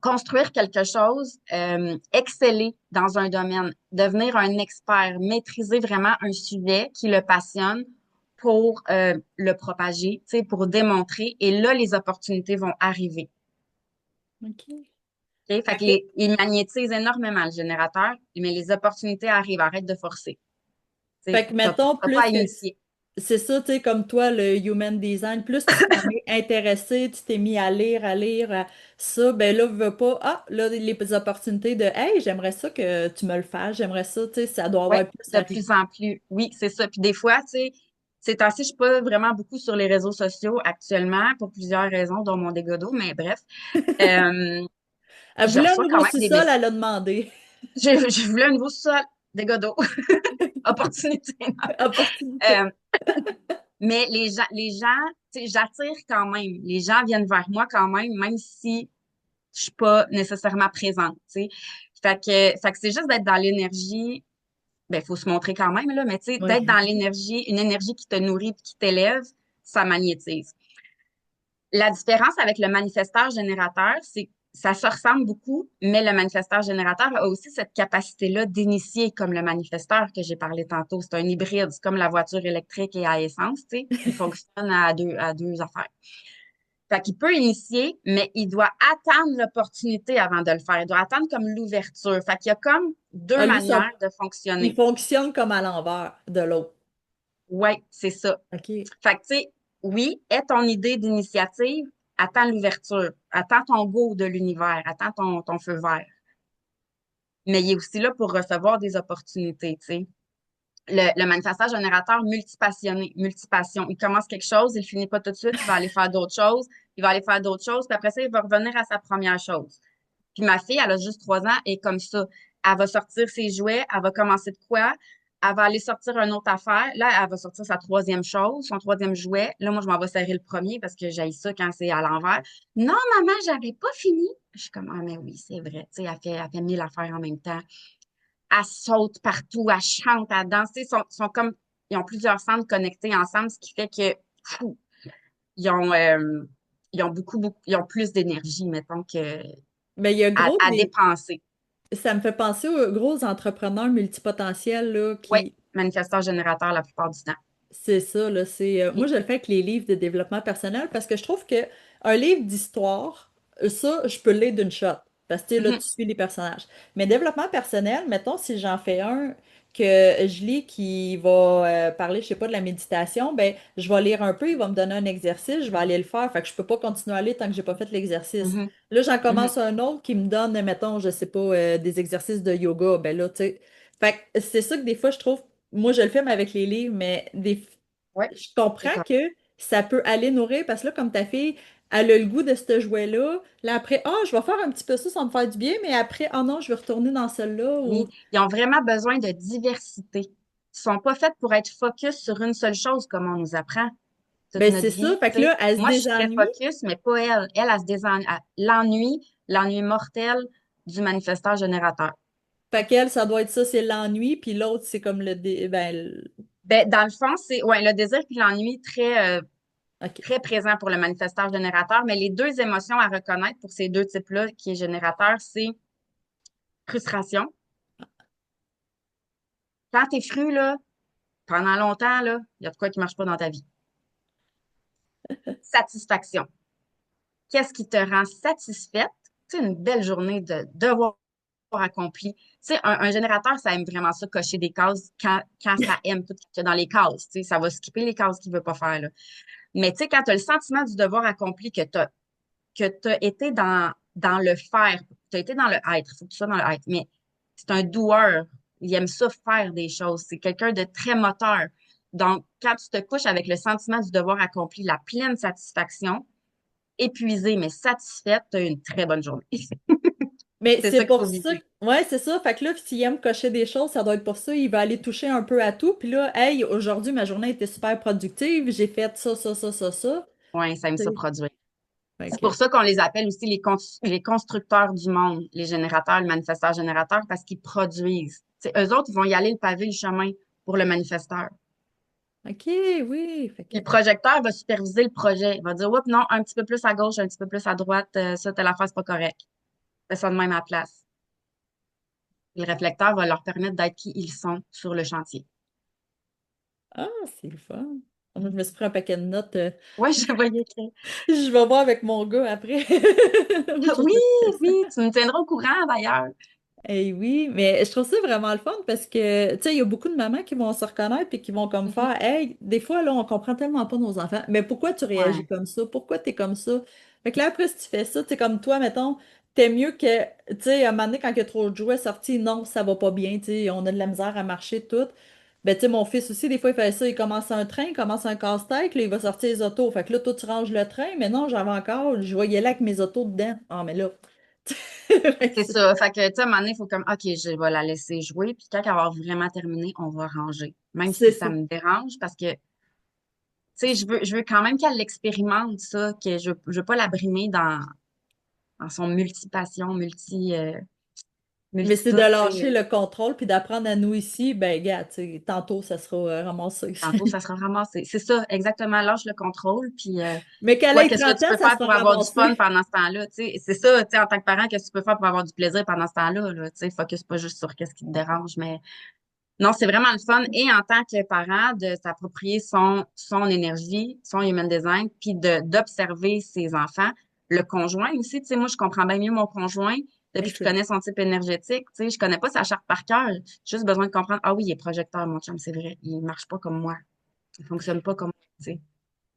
construire quelque chose, exceller dans un domaine, devenir un expert, maîtriser vraiment un sujet qui le passionne pour le propager, tu sais, pour démontrer. Et là, les opportunités vont arriver. OK. OK? Fait Fait que que, il magnétise énormément le générateur, mais les opportunités arrivent. Arrête de forcer. Tu sais, mettons, t'as pas plus à que initier. c'est ça, tu sais, comme toi, le human design, plus tu t'en es intéressé, tu t'es mis à lire ça, ben là, veux pas, ah, là, les opportunités de, hey, j'aimerais ça que tu me le fasses, j'aimerais ça, tu sais, ça doit Ouais, avoir plus de arrivé. plus en plus. Oui, c'est ça. Puis des fois, tu sais, c'est ainsi, je suis pas vraiment beaucoup sur les réseaux sociaux actuellement pour plusieurs raisons, dont mon dégodo, mais bref. Euh, Elle je voulait un reçois quand nouveau même des sous-sol, messages. elle a demandé. Je voulais un nouveau sol, dégodo, opportunité. Opportunité. Euh, mais les gens, tu sais, j'attire quand même. Les gens viennent vers moi quand même si je suis pas nécessairement présente, tu sais. Fait que c'est juste d'être dans l'énergie. Ben, faut se montrer quand même, là, mais tu sais, d'être Oui. dans l'énergie, une énergie qui te nourrit, puis qui t'élève, ça magnétise. La différence avec le manifesteur générateur, c'est que ça se ressemble beaucoup, mais le manifesteur générateur a aussi cette capacité-là d'initier comme le manifesteur que j'ai parlé tantôt. C'est un hybride, c'est comme la voiture électrique et à essence, tu sais. Il fonctionne à deux affaires. Fait qu'il peut initier, mais il doit attendre l'opportunité avant de le faire. Il doit attendre comme l'ouverture. Fait qu'il y a comme deux Ah, lui, manières de il fonctionner. fonctionne comme à l'envers de l'autre. Ouais, c'est ça. OK. Fait que, tu sais, oui, aie ton idée d'initiative, attends l'ouverture, attends ton go de l'univers, attends ton feu vert. Mais il est aussi là pour recevoir des opportunités, tu sais. Le manifesteur générateur multipassionné, multipassion. Il commence quelque chose, il finit pas tout de suite, il va aller faire d'autres choses, il va aller faire d'autres choses, puis après ça, il va revenir à sa première chose. Puis ma fille, elle a juste 3 ans, et comme ça. Elle va sortir ses jouets, elle va commencer de quoi? Elle va aller sortir une autre affaire. Là, elle va sortir sa troisième chose, son troisième jouet. Là, moi, je m'en vais serrer le premier parce que j'aille ça quand c'est à l'envers. Non, maman, j'avais pas fini. Je suis comme, ah, mais oui, c'est vrai. Tu sais, elle fait 1000 affaires en même temps. Elle saute partout, elle chante, elle danse. Tu sais, sont comme, ils ont plusieurs centres connectés ensemble, ce qui fait que, fou, ils ont, euh, ils ont beaucoup, ils ont plus d'énergie, mettons, Mais il y a gros à des. dépenser. Ça me fait penser aux gros entrepreneurs multipotentiels là, Oui, qui. manifesteur générateur la plupart du temps. C'est ça, là. Moi, Oui. je le fais avec les livres de développement personnel parce que je trouve que un livre d'histoire, ça, je peux le lire d'une shot. Parce que tu sais, là, Mhm, tu suis les personnages. Mais développement personnel, mettons, si j'en fais un que je lis qui va parler, je sais pas, de la méditation, ben, je vais lire un peu, il va me donner un exercice, je vais aller le faire. Fait que je peux pas continuer à lire tant que j'ai pas fait l'exercice. mhm, Là, j'en mhm. commence un autre qui me donne, mettons, je sais pas, des exercices de yoga. Ben là, tu sais. Fait que c'est ça que des fois, je trouve. Moi, je le fais mais avec les livres, mais Oui, je c'est comprends correct. que ça peut aller nourrir parce que là, comme ta fille, elle a le goût de ce jouet-là. Là, après, ah, je vais faire un petit peu ça, ça va me faire du bien, mais après, ah non, je vais retourner dans celle-là. Oui, Ou... ils ont vraiment besoin de diversité. Ils sont pas faits pour être focus sur une seule chose comme on nous apprend toute Ben, notre c'est ça. vie. Fait Tu que sais, là, elle se moi, je suis très désennuie. focus, mais pas elle. Elle se désennuie. L'ennui mortel du manifesteur générateur. Fait qu'elle, ça doit être ça, c'est l'ennui, puis l'autre, c'est comme Ben, dans le fond, c'est ouais, le désir puis l'ennui OK. très présent pour le manifesteur générateur, mais les deux émotions à reconnaître pour ces deux types-là qui est générateur, c'est frustration. Quand t'es fru, là, pendant longtemps, là, il y a de quoi qui marche pas dans ta vie. Satisfaction. Qu'est-ce qui te rend satisfaite? C'est une belle journée de devoir. accompli. Tu sais, un générateur, ça aime vraiment ça, cocher des cases quand ça aime tout ce qu'il y a dans les cases. Tu sais, ça va skipper les cases qu'il veut pas faire, là. Mais tu sais, quand tu as le sentiment du devoir accompli, que tu as été dans le faire, tu as été dans le être, il faut que tu sois dans le être, mais c'est un doueur. Il aime ça faire des choses. C'est quelqu'un de très moteur. Donc, quand tu te couches avec le sentiment du devoir accompli, la pleine satisfaction, épuisée mais satisfaite, tu as une très bonne journée. Mais C'est c'est ça qu'il pour faut ça. viser. Ouais, c'est ça. Fait que là, s'il aime cocher des choses, ça doit être pour ça. Il va aller toucher un peu à tout. Puis là, hey, aujourd'hui, ma journée était super productive. J'ai fait ça, ça, ça, ça, ça. Oui, ça aime Tu ça sais. produire. Fait C'est pour que ça qu'on les appelle aussi les constructeurs du monde, les générateurs, les manifesteurs générateurs, parce qu'ils produisent. Tu sais, eux autres, ils vont y aller le pavé, le chemin pour le manifesteur. OK, oui. Fait que Puis le projecteur va superviser le projet. Il va dire, oups, non, un petit peu plus à gauche, un petit peu plus à droite, ça, telle affaire, c'est pas correct. Fais ça de même à la place. Le réflecteur va leur permettre d'être qui ils sont sur le chantier. ah, c'est le fun. Moi, je me suis pris un paquet de notes. Oui, je voyais écrire. Je vais voir avec mon gars après pour Oui, cette question. oui, tu me tiendras au courant d'ailleurs. Eh oui, mais je trouve ça vraiment le fun parce que, tu sais, il y a beaucoup de mamans qui vont se reconnaître et qui vont comme Mhm. faire, hey, des fois, là, on comprend tellement pas nos enfants, mais pourquoi tu réagis Ouais, comme ça? Pourquoi tu es comme ça? Fait que là, après, si tu fais ça, tu sais, comme toi, mettons, t'es mieux que, tu sais, à un moment donné, quand il y a trop de jouets sortis, non, ça va pas bien, tu sais, on a de la misère à marcher, tout. Ben, tu sais, mon fils aussi, des fois, il fait ça, il commence un train, il commence un casse-tête, là, il va sortir les autos. Fait que là, toi, tu ranges le train, mais non, j'avais encore, je voyais là avec mes autos dedans. Ah, mais là. Fait que c'est ça. Fait que, tu sais, à un moment donné, il faut comme, OK, je vais la laisser jouer. Puis quand elle va avoir vraiment terminé, on va ranger. Même c'est si ça. ça me dérange, parce que tu sais, je veux quand même qu'elle l'expérimente, ça, que je veux pas la brimer dans son multi-passion, Mais c'est multi-tout, de tu sais. lâcher le contrôle puis d'apprendre à nous ici, ben gars, tu sais, tantôt ça sera ramassé. Tantôt, ça sera ramassé. C'est ça, exactement. Lâche le contrôle, puis Mais qu'elle toi, ait qu'est-ce que 30 tu ans, peux ça faire sera pour avoir du fun ramassé. pendant ce temps-là, tu sais. C'est ça, tu sais, en tant que parent, qu'est-ce que tu peux faire pour avoir du plaisir pendant ce temps-là, là, tu sais. Focus pas juste sur qu'est-ce qui te dérange, mais non, c'est vraiment le fun. Et en tant que parent, de s'approprier son énergie, son human design, puis d'observer ses enfants. Le conjoint aussi, tu sais, moi, je comprends bien mieux mon conjoint depuis que je connais son type énergétique. Tu sais, je connais pas sa charte par cœur. J'ai juste besoin de comprendre, ah oui, il est projecteur, mon chum, c'est vrai. Il marche pas comme moi. Il fonctionne pas comme moi, tu sais.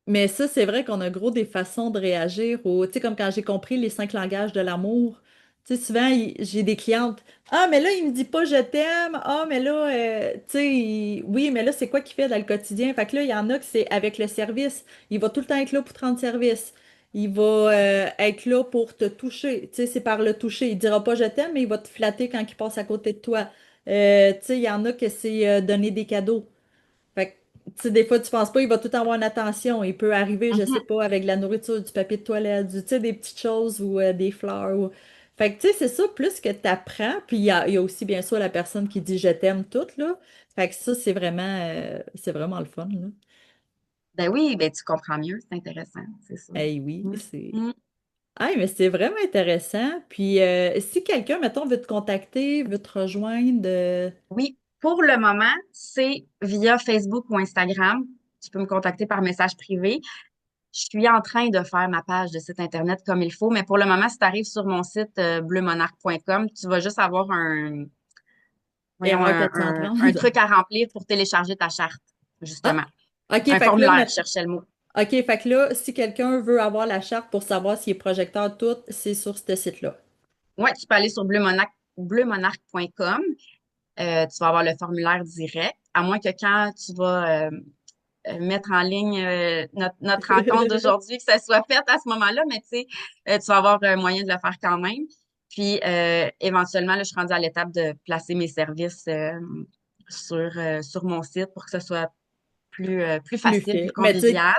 Mais ça, c'est vrai qu'on a gros des façons de réagir au, tu sais, comme quand j'ai compris les 5 langages de l'amour. Tu sais, souvent, j'ai des clientes. Ah, mais là, il me dit pas je t'aime. Ah, mais là, tu sais, oui, mais là, c'est quoi qu'il fait dans le quotidien? Fait que là, il y en a que c'est avec le service. Il va tout le temps être là pour te rendre service. Il va être là pour te toucher. Tu sais, c'est par le toucher. Il dira pas je t'aime, mais il va te flatter quand il passe à côté de toi. Tu sais, il y en a que c'est donner des cadeaux. Fait que, tu sais, des fois, tu penses pas, il va tout avoir une attention. Il peut arriver, je sais Mhm. pas, avec de la nourriture, du papier de toilette, tu sais, des petites choses ou des fleurs. Fait que, tu sais, c'est ça, plus que tu apprends. Puis il y a aussi, bien sûr, la personne qui dit je t'aime toute, là. Fait que ça, c'est vraiment le fun, là. Ben oui, ben tu comprends mieux, c'est intéressant, c'est ça. Hey, oui, Mm. c'est. Mm. Ah, mais c'est vraiment intéressant. Puis, si quelqu'un, mettons, veut te contacter, veut te rejoindre, Oui, pour le moment, c'est via Facebook ou Instagram. Tu peux me contacter par message privé. Je suis en train de faire ma page de site Internet comme il faut, mais pour le moment, si tu arrives sur mon site bleumonarch.com, tu vas juste avoir voyons, erreur 430. un truc à remplir pour télécharger ta charte, Ah, justement. OK, Un fait que là, formulaire, je cherchais le mot. OK, fait que là, si quelqu'un veut avoir la charte pour savoir s'il est projecteur tout, c'est sur ce site-là. Ouais, tu peux aller sur bleumonarch.com. Tu vas avoir le formulaire direct, à moins que quand tu vas mettre en ligne notre rencontre d'aujourd'hui, que ça soit fait à ce moment-là, mais tu sais, tu vas avoir un moyen de le faire quand même. Puis, éventuellement, là, je suis rendue à l'étape de placer mes services sur mon site pour que ce soit plus Plus facile, plus fait. Mais tu sais, convivial.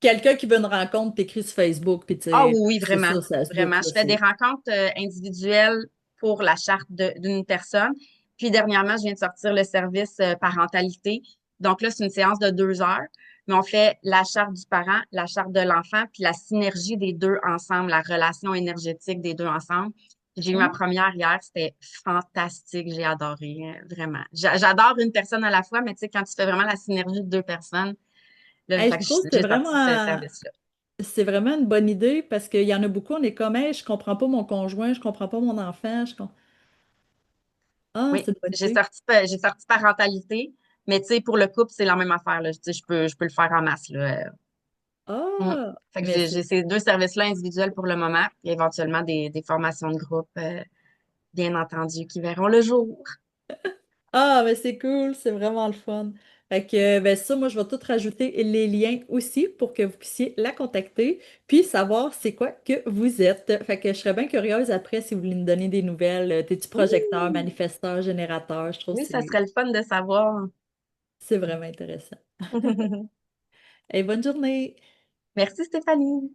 quelqu'un qui veut une rencontre, t'écris sur Facebook, puis tu Ah sais, oui, oui, c'est vraiment, ça, ça se book, vraiment. Je là, fais des c'est... rencontres individuelles pour la charte d'une personne. Puis dernièrement, je viens de sortir le service parentalité. Donc là, c'est une séance de 2 heures, mais on fait la charte du parent, la charte de l'enfant, puis la synergie des deux ensemble, la relation énergétique des deux ensemble. J'ai eu ma Ah, première hier, c'était fantastique, j'ai adoré, vraiment. J'adore une personne à la fois, mais tu sais, quand tu fais vraiment la synergie de deux personnes, là, hey, fait je que trouve que j'ai sorti ce service-là. c'est vraiment une bonne idée parce qu'il y en a beaucoup, on est comme, hey, je comprends pas mon conjoint, je comprends pas mon enfant, Ah, Oui, c'est une bonne idée. j'ai sorti parentalité, mais tu sais, pour le couple, c'est la même affaire, là. Tu sais, je peux le faire en masse, là. Mm. Ah, Fait que mais j'ai c'est ces deux services-là individuels pour le moment, et éventuellement des formations de groupe, bien entendu, qui verront le jour. Ah, mais c'est cool, c'est vraiment le fun. Fait que, ben ça, moi, je vais tout rajouter les liens aussi pour que vous puissiez la contacter, puis savoir c'est quoi que vous êtes. Fait que je serais bien curieuse après si vous voulez nous donner des nouvelles. T'es-tu projecteur, Oui, manifesteur, générateur? Je trouve que oui, ça serait le fun de savoir. c'est vraiment intéressant. Et bonne journée! Merci Stéphanie.